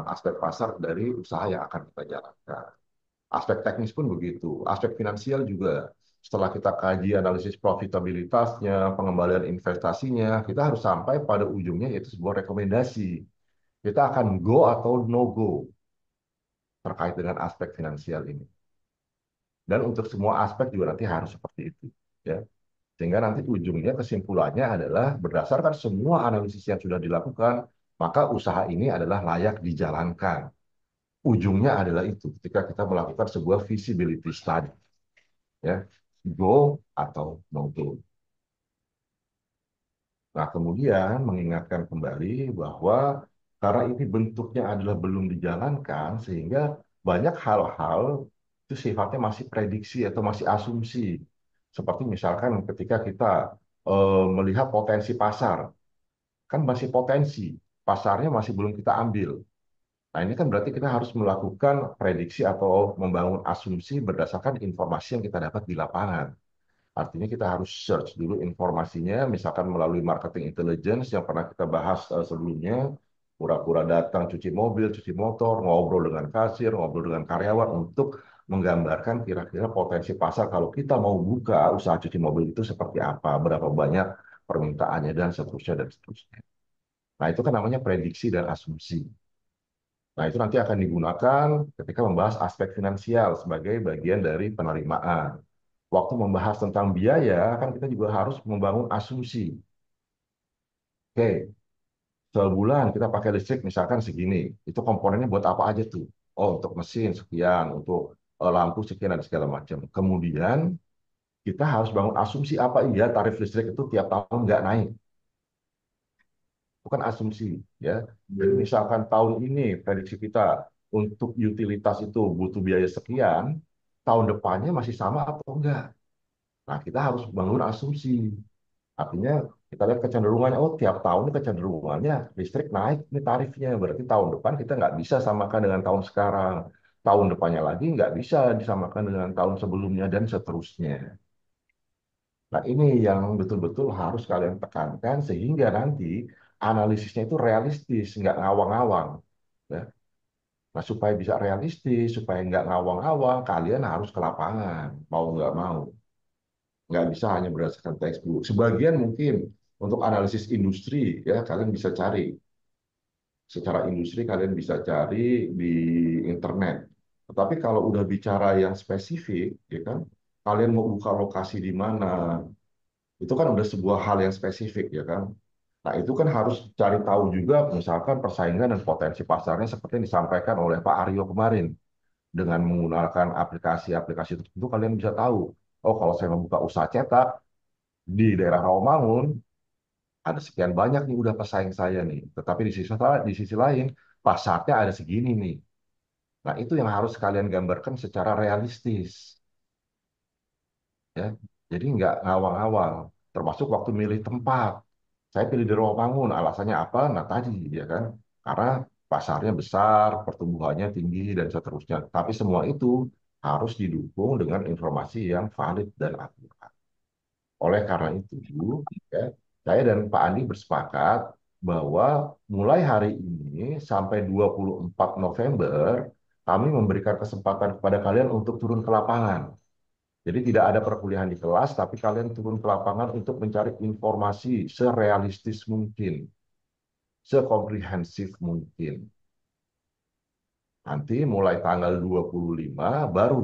aspek pasar dari usaha yang akan kita jalankan. Aspek teknis pun begitu, aspek finansial juga. Setelah kita kaji analisis profitabilitasnya, pengembalian investasinya, kita harus sampai pada ujungnya yaitu sebuah rekomendasi. Kita akan go atau no go terkait dengan aspek finansial ini. Dan untuk semua aspek juga nanti harus seperti itu. Ya. Sehingga nanti ujungnya kesimpulannya adalah berdasarkan semua analisis yang sudah dilakukan, maka usaha ini adalah layak dijalankan. Ujungnya adalah itu ketika kita melakukan sebuah feasibility study. Ya. Go atau no go. Nah, kemudian mengingatkan kembali bahwa karena ini bentuknya adalah belum dijalankan, sehingga banyak hal-hal itu sifatnya masih prediksi atau masih asumsi. Seperti misalkan ketika kita melihat potensi pasar, kan masih potensi, pasarnya masih belum kita ambil. Nah, ini kan berarti kita harus melakukan prediksi atau membangun asumsi berdasarkan informasi yang kita dapat di lapangan. Artinya kita harus search dulu informasinya, misalkan melalui marketing intelligence yang pernah kita bahas sebelumnya, pura-pura datang cuci mobil, cuci motor, ngobrol dengan kasir, ngobrol dengan karyawan untuk menggambarkan kira-kira potensi pasar kalau kita mau buka usaha cuci mobil itu seperti apa, berapa banyak permintaannya, dan seterusnya, dan seterusnya. Nah, itu kan namanya prediksi dan asumsi. Nah, itu nanti akan digunakan ketika membahas aspek finansial sebagai bagian dari penerimaan. Waktu membahas tentang biaya, kan kita juga harus membangun asumsi. Oke, sebulan kita pakai listrik misalkan segini. Itu komponennya buat apa aja tuh? Oh, untuk mesin sekian, untuk lampu sekian, dan segala macam. Kemudian kita harus bangun asumsi apa iya tarif listrik itu tiap tahun nggak naik. Bukan asumsi, ya. Jadi misalkan tahun ini prediksi kita untuk utilitas itu butuh biaya sekian, tahun depannya masih sama atau enggak? Nah, kita harus bangun asumsi. Artinya Kita lihat kecenderungannya, oh tiap tahun ini kecenderungannya listrik naik ini tarifnya. Berarti tahun depan kita nggak bisa samakan dengan tahun sekarang. Tahun depannya lagi nggak bisa disamakan dengan tahun sebelumnya dan seterusnya. Nah ini yang betul-betul harus kalian tekankan sehingga nanti analisisnya itu realistis, nggak ngawang-ngawang. Ya. Nah supaya bisa realistis, supaya nggak ngawang-ngawang, kalian harus ke lapangan, mau nggak mau. Nggak bisa hanya berdasarkan textbook. Sebagian mungkin untuk analisis industri ya kalian bisa cari secara industri kalian bisa cari di internet. Tetapi kalau udah bicara yang spesifik, ya kan, kalian mau buka lokasi di mana, itu kan udah sebuah hal yang spesifik, ya kan. Nah itu kan harus cari tahu juga, misalkan persaingan dan potensi pasarnya seperti yang disampaikan oleh Pak Aryo kemarin. Dengan menggunakan aplikasi-aplikasi tertentu, kalian bisa tahu, oh kalau saya membuka usaha cetak di daerah Rawamangun, ada sekian banyak nih udah pesaing saya nih. Tetapi di sisi lain pasarnya ada segini nih. Nah, itu yang harus kalian gambarkan secara realistis ya. Jadi nggak ngawang-ngawang. Termasuk waktu milih tempat. Saya pilih di Rawamangun, alasannya apa? Nah, tadi ya kan. Karena pasarnya besar, pertumbuhannya tinggi dan seterusnya. Tapi semua itu harus didukung dengan informasi yang valid dan akurat. Oleh karena itu, ya, saya dan Pak Andi bersepakat bahwa mulai hari ini sampai 24 November, kami memberikan kesempatan kepada kalian untuk turun ke lapangan. Jadi tidak ada perkuliahan di kelas, tapi kalian turun ke lapangan untuk mencari informasi serealistis mungkin, sekomprehensif mungkin. Nanti mulai tanggal 25 baru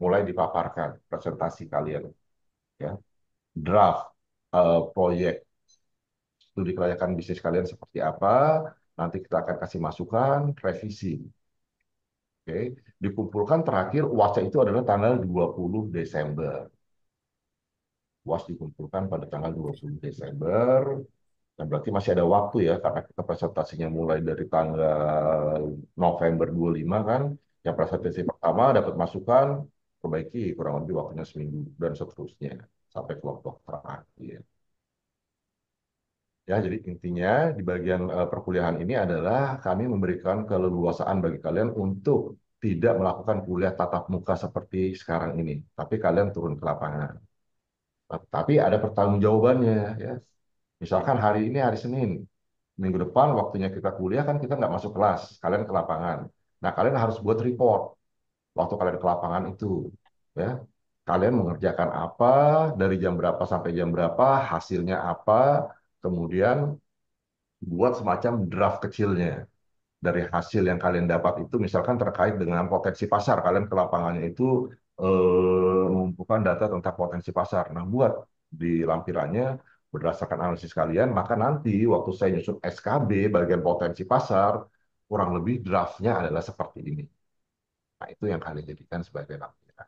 mulai dipaparkan presentasi kalian, ya, draft proyek studi kelayakan bisnis kalian seperti apa, nanti kita akan kasih masukan, revisi. Oke, dikumpulkan terakhir UASnya itu adalah tanggal 20 Desember. UAS dikumpulkan pada tanggal 20 Desember, dan berarti masih ada waktu ya, karena kita presentasinya mulai dari tanggal November 25 kan, yang presentasi pertama dapat masukan, perbaiki kurang lebih waktunya seminggu, dan seterusnya, sampai kelompok terakhir. Ya, jadi intinya di bagian perkuliahan ini adalah kami memberikan keleluasaan bagi kalian untuk tidak melakukan kuliah tatap muka seperti sekarang ini, tapi kalian turun ke lapangan. Tapi ada pertanggungjawabannya, ya. Misalkan hari ini hari Senin, minggu depan waktunya kita kuliah kan kita nggak masuk kelas, kalian ke lapangan. Nah, kalian harus buat report waktu kalian ke lapangan itu, ya. Kalian mengerjakan apa, dari jam berapa sampai jam berapa, hasilnya apa, kemudian buat semacam draft kecilnya dari hasil yang kalian dapat itu, misalkan terkait dengan potensi pasar, kalian ke lapangannya itu mengumpulkan data tentang potensi pasar. Nah, buat di lampirannya berdasarkan analisis kalian, maka nanti waktu saya nyusun SKB bagian potensi pasar, kurang lebih draftnya adalah seperti ini. Nah, itu yang kalian jadikan sebagai lampiran.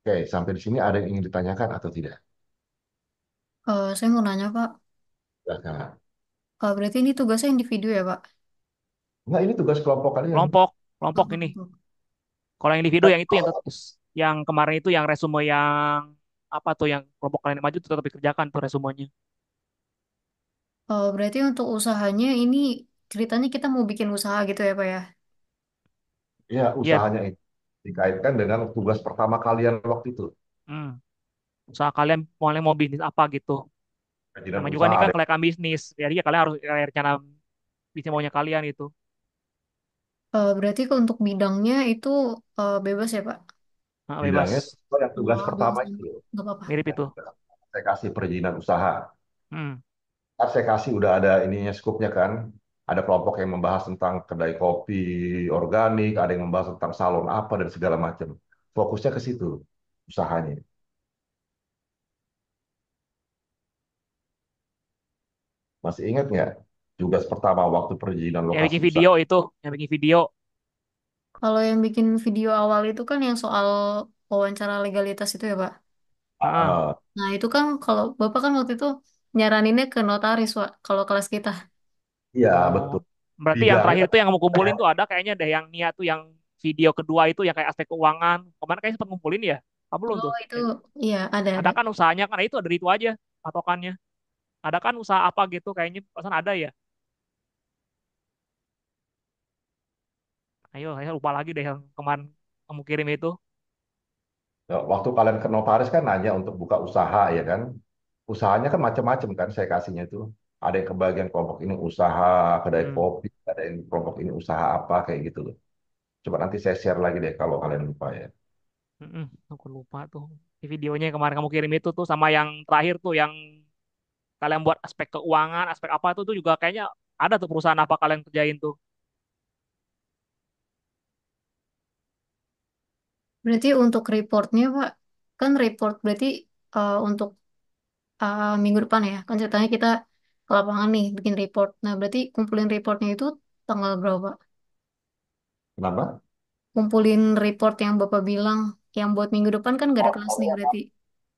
Oke, sampai di sini ada yang ingin ditanyakan atau tidak? Saya mau nanya, Pak. Silakan. Berarti ini tugasnya individu ya, Pak? Nah, ini tugas kelompok kalian. Kelompok, Oh, kelompok ini. betul. Kalau yang individu yang itu yang kemarin itu yang resume yang apa tuh yang kelompok kalian maju itu tetap dikerjakan tuh resumenya. Berarti untuk usahanya ini ceritanya kita mau bikin usaha gitu ya, Pak ya? Ya, Iya, usahanya itu dikaitkan dengan tugas pertama kalian waktu itu. hmm. Usaha kalian mau bisnis apa gitu. Kajian Namanya juga usaha ini kan ada. kelayakan bisnis. Jadi ya kalian harus rencana bisnis maunya kalian itu. Berarti kalau untuk bidangnya itu bebas ya, Pak? Nah, Bidangnya bebas. sesuai yang tugas Oh, pertama bebas. itu. Nggak apa-apa. Mirip Yang itu. saya kasih perizinan usaha. Hmm. Ntar saya kasih udah ada ininya skupnya kan. Ada kelompok yang membahas tentang kedai kopi organik, ada yang membahas tentang salon apa dan segala macam. Fokusnya ke situ usahanya. Masih ingat nggak tugas pertama waktu perizinan Yang lokasi bikin usaha? video itu, yang bikin video. Kalau yang bikin video awal itu kan yang soal wawancara legalitas itu ya, Pak? Ah, Ah, Nah, itu kan kalau Bapak kan waktu itu nyaraninnya ke notaris, Pak, kalau kelas kita. iya oh, betul. berarti yang Bidangnya terakhir itu yang mau kumpulin tuh ada kayaknya deh yang niat tuh yang video kedua itu yang kayak aspek keuangan. Kemarin kayaknya sempat ngumpulin ya. Apa belum Oh, tuh? itu iya ada. Ada kan usahanya kan itu dari itu aja patokannya. Ada kan usaha apa gitu kayaknya pesan ada ya. Ayo, saya lupa lagi deh yang kemarin kamu kirim itu. Ya, waktu kalian ke notaris kan nanya untuk buka usaha ya kan. Usahanya kan macam-macam kan saya kasihnya itu. Ada yang kebagian kelompok ini usaha kedai Hmm. kopi, ada yang kelompok ini usaha apa kayak gitu loh. Coba nanti saya share lagi deh kalau kalian lupa ya. Aku lupa tuh. Di videonya yang kemarin kamu kirim itu tuh sama yang terakhir tuh yang kalian buat aspek keuangan, aspek apa tuh juga kayaknya ada tuh perusahaan apa kalian kerjain tuh. Berarti untuk reportnya, Pak, kan report berarti untuk minggu depan ya. Kan ceritanya kita ke lapangan nih bikin report. Nah, berarti kumpulin reportnya itu tanggal berapa, Pak? Kenapa? Kumpulin report yang Bapak bilang yang buat minggu depan kan gak ada kelas nih Oh, berarti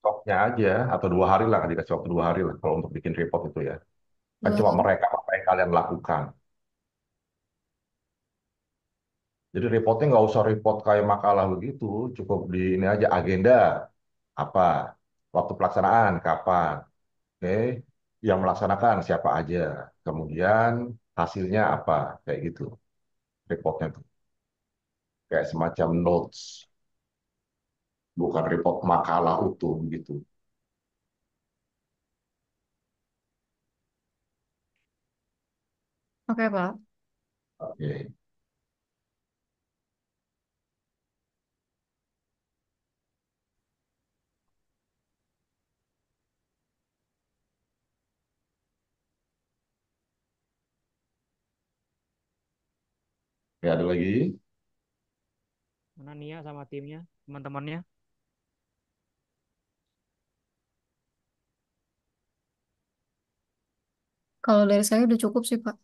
stoknya aja atau 2 hari lah dikasih waktu 2 hari lah kalau untuk bikin report itu ya. Kan dua cuma hari. mereka apa yang kalian lakukan. Jadi reportnya nggak usah report kayak makalah begitu, cukup di ini aja agenda apa, waktu pelaksanaan kapan, oke, yang melaksanakan siapa aja, kemudian hasilnya apa, kayak gitu reportnya tuh, kayak semacam notes, bukan report makalah utuh gitu. Oke, Pak. Oke, ya ada lagi. Mana Nia sama timnya, teman-temannya. Kalau dari saya udah cukup sih, Pak.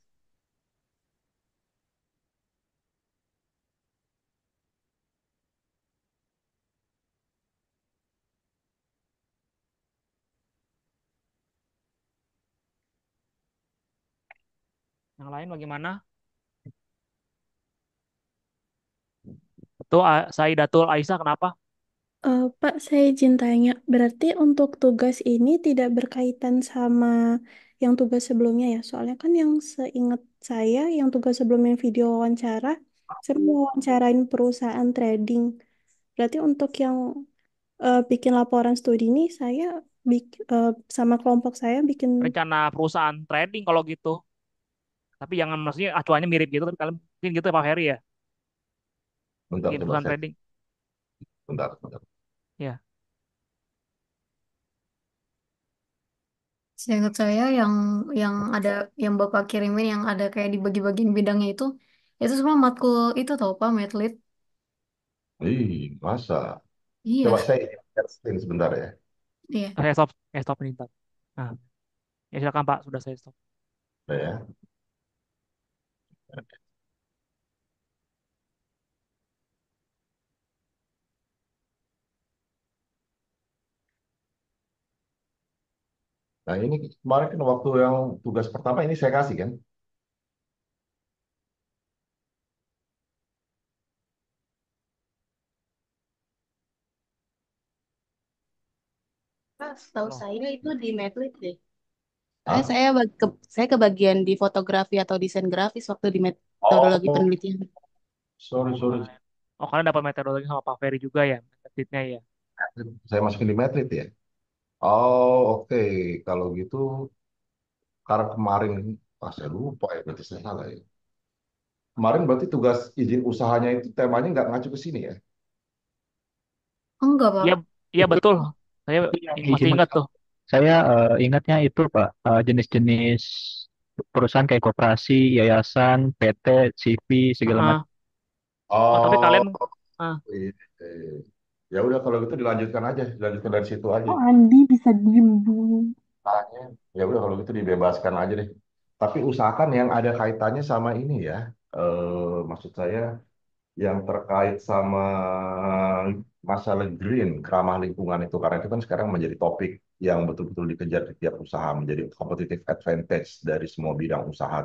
Yang lain bagaimana? Tuh Saidatul Aisyah kenapa? Pak, saya izin tanya, berarti untuk tugas ini tidak berkaitan sama yang tugas sebelumnya ya? Soalnya kan yang seingat saya, yang tugas sebelumnya video wawancara, saya mau wawancarain perusahaan trading. Berarti untuk yang bikin laporan studi ini, saya sama kelompok saya bikin. Rencana perusahaan trading kalau gitu. Tapi jangan maksudnya acuannya mirip gitu, tapi kalian mungkin gitu ya Pak Ferry ya, Bentar, bikin coba perusahaan saya, trading. bentar. Ya, Seingat saya yang ada yang Bapak kirimin yang ada kayak dibagi-bagiin bidangnya itu semua matkul itu tau Pak, Medlit. Masa? Iya, Coba saya screen sebentar ya. iya. saya stop ini ntar. Nah, ya silakan Pak, sudah saya stop. Udah ya. Nah, ini kemarin kan waktu yang tugas pertama ini saya kasih kan. Pak, setahu Loh, saya itu di Medlit deh. Soalnya Hah? saya kebagian di fotografi atau desain grafis waktu di metodologi Oh, penelitian. sorry. kalian dapat metodologi sama Pak Ferry juga ya, metodenya ya. Saya masukin di Madrid ya. Oh, oke. Kalau gitu, karena kemarin, saya lupa ya, berarti saya salah ya. Kemarin berarti tugas izin usahanya itu temanya nggak ngacu ke sini ya? Enggak, Pak. Iya, iya betul. Saya Yang masih izin ingat tuh. saya ingatnya itu Pak, jenis-jenis perusahaan kayak koperasi, yayasan, PT, CV, segala Heeh. macam. Oh, tapi Oh, kalian iya. Ya udah kalau gitu dilanjutkan aja, dilanjutkan dari situ aja. Oh, Andi bisa diem dulu. Tanya. Ya udah kalau gitu dibebaskan aja deh. Tapi usahakan yang ada kaitannya sama ini ya. Maksud saya yang terkait sama masalah green, ramah lingkungan itu karena itu kan sekarang menjadi topik yang betul-betul dikejar di tiap usaha, menjadi competitive advantage dari semua bidang usaha.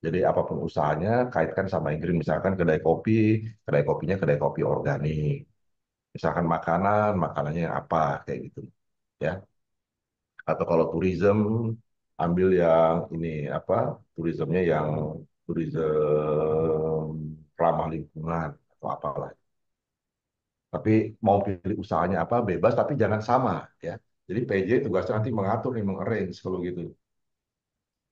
Jadi apapun usahanya kaitkan sama yang green, misalkan kedai kopi, kedai kopinya kedai kopi organik. Misalkan makanan, makanannya apa kayak gitu ya. Atau kalau tourism, ambil yang ini apa? Tourismnya yang tourism ramah lingkungan atau apalah. Tapi mau pilih usahanya apa bebas, tapi jangan sama ya. Jadi PJ tugasnya nanti mengatur nih, mengarrange kalau gitu.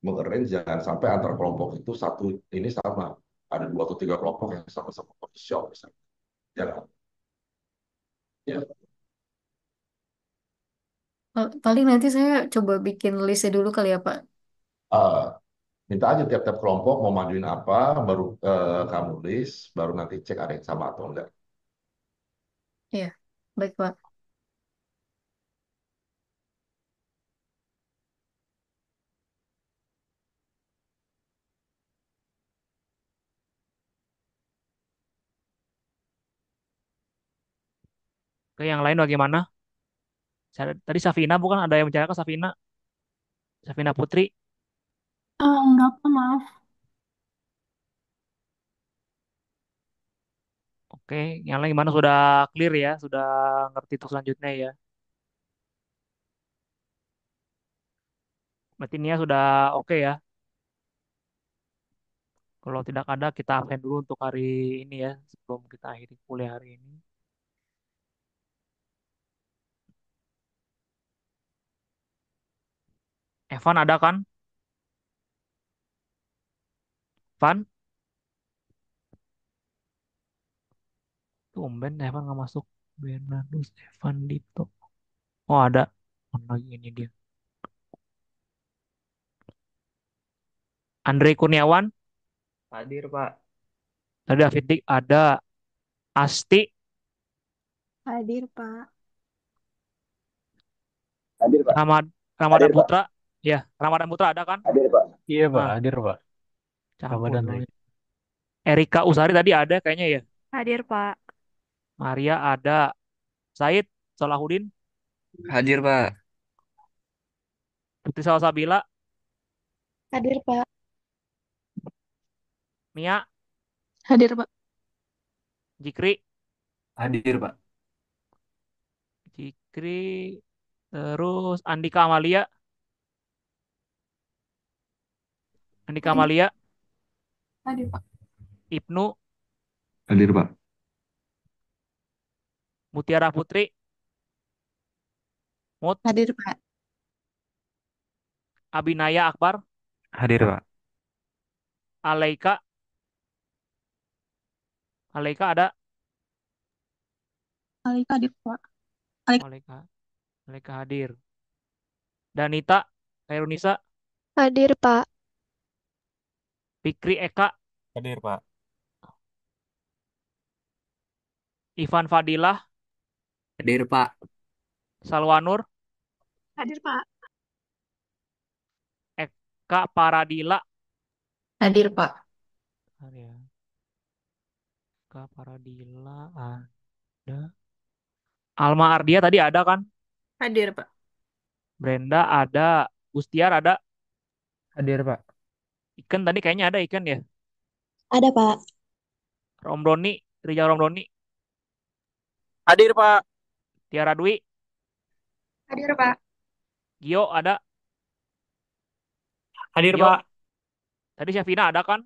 Mengarrange jangan sampai antar kelompok itu satu ini sama. Ada dua atau tiga kelompok yang sama-sama coffee shop misalnya. Jangan. Ya. Paling nanti saya coba bikin listnya dulu kali ya, Pak. Eh, minta aja tiap-tiap kelompok mau majuin apa, baru kamu list, baru nanti cek ada yang sama atau enggak. Iya, baik, Pak. Ke yang lain bagaimana? Tadi Safina bukan ada yang bicara ke Safina? Safina Putri. Enggak, Pak, maaf. Oke, yang lain gimana? Sudah clear ya? Sudah ngerti untuk selanjutnya ya? Berarti Nia sudah oke ya? Kalau tidak ada, kita absen dulu untuk hari ini ya, sebelum kita akhiri kuliah hari ini. Evan ada kan? Evan? Tumben Evan nggak masuk. Bernardus, Evan Dito. Oh ada. Oh, lagi ini dia. Andre Kurniawan. Hadir, Pak. Tadi David Dik ada. Asti. Hadir, Pak. Hadir, Pak. Ramad Hadir, Ramadan Pak. Putra. Ya, Ramadan Putra ada kan? Hadir, Pak. Iya Pak, Ah, hadir Pak. campur Ramadan dulu. nih. Erika Usari tadi ada kayaknya ya. Hadir, Pak. Maria ada. Said Salahuddin. Hadir, Pak. Putri Salsabila. Hadir, Pak. Mia. Hadir, Pak. Jikri. Hadir, Pak. Jikri. Terus Andika Amalia. Andika Hadir, Amalia. hadir, Pak. Ibnu. Hadir, Pak. Mutiara Putri. Mut. Hadir, Pak. Abinaya Akbar. Hadir, Pak. Aleika. Aleika ada. Alika hadir, Pak. Oh, Aleika. Aleika hadir. Danita. Kairunisa. Hadir, Pak. Fikri Eka. Hadir, Pak. Ivan Fadilah. Hadir, Pak. Salwanur. Hadir, Pak. Eka Paradila. Hadir, Pak. Ada ya. Eka Paradila ada. Alma Ardia tadi ada kan? Hadir, Pak. Brenda ada. Gustiar ada. Hadir, Pak. Iken tadi kayaknya ada Iken ya. Ada, Pak. Romdoni. Rijal Romdoni. Hadir, Pak. Tiara Dwi. Hadir, Pak. Gio ada. Hadir, Gio. Pak. Tadi Syafina ada kan?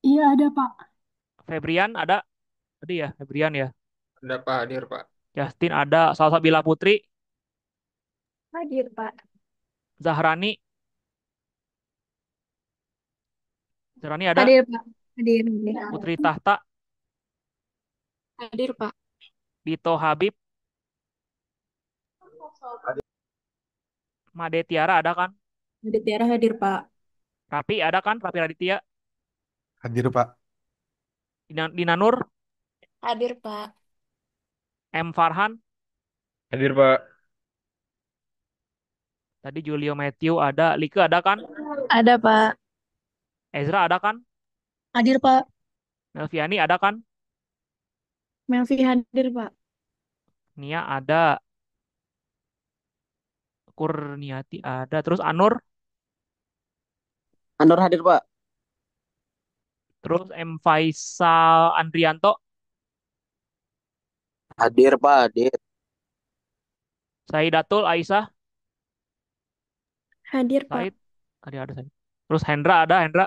Iya, ada, Pak. Febrian ada. Tadi ya, Febrian ya. Ada Pak, hadir Pak. Justin ada. Salsabila Putri. Hadir, Pak. Zahrani. Zahrani ada. Hadir, Pak. Hadir, hadir. Putri Tahta. Hadir, Pak. Dito Habib. Made Tiara ada kan? Hadir, Tiara hadir, Pak. Rapi ada kan? Rapi Raditya. Hadir, Pak. Dina Nur. Hadir, Pak. M. Farhan. Hadir, Pak. Tadi Julio Matthew ada. Like ada kan? Ada, Pak. Ezra ada kan? Hadir, Pak. Melviani ada kan? Melvi hadir, Pak. Nia ada. Kurniati ada. Terus Anur. Anur hadir, Pak. Terus M. Faisal Andrianto. Hadir Pak, hadir. Saidatul Aisyah, Hadir, Pak. Said, ada Said. Terus Hendra ada, Hendra.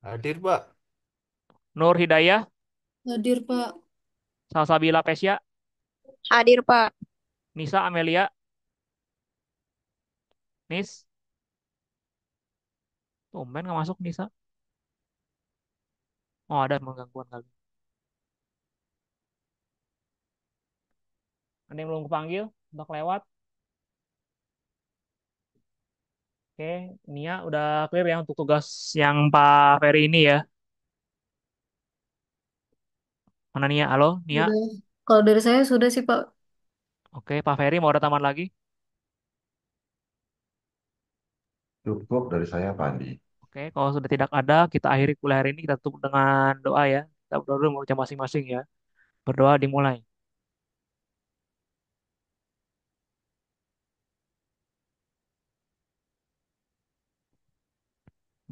Hadir, Pak. Nur Hidayah, Hadir, Pak. Salsabila Pesya, Hadir, Pak. Nisa Amelia, Nis. Tumben nggak masuk Nisa. Oh ada emang gangguan kali. Ada yang belum kepanggil untuk lewat. Oke, Nia udah clear ya untuk tugas yang Pak Ferry ini ya. Mana Nia? Halo, Nia. Sudah. Kalau dari saya sudah sih, Pak. Oke, Pak Ferry mau ada tambahan lagi? Cukup dari saya, Pak Andi. Oke, kalau sudah tidak ada, kita akhiri kuliah hari ini. Kita tutup dengan doa ya. Kita berdoa dulu mau masing-masing ya. Berdoa dimulai.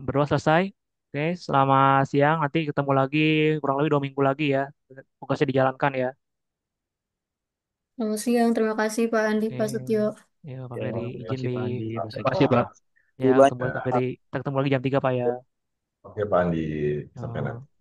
Berdoa selesai. Oke, selamat siang. Nanti ketemu lagi kurang lebih 2 minggu lagi ya. Tugasnya dijalankan ya. Selamat siang. Terima kasih, Pak Andi, Oke, Pak Setio. ya Pak Ya, Ferry terima izin kasih di Pak Andi, Pak Terima Setio. kasih, Pak. ya Terima ketemu Pak Ferry. Kita ketemu lagi jam 3 Pak ya. Oke, Pak Andi. Sampai nanti. Yo.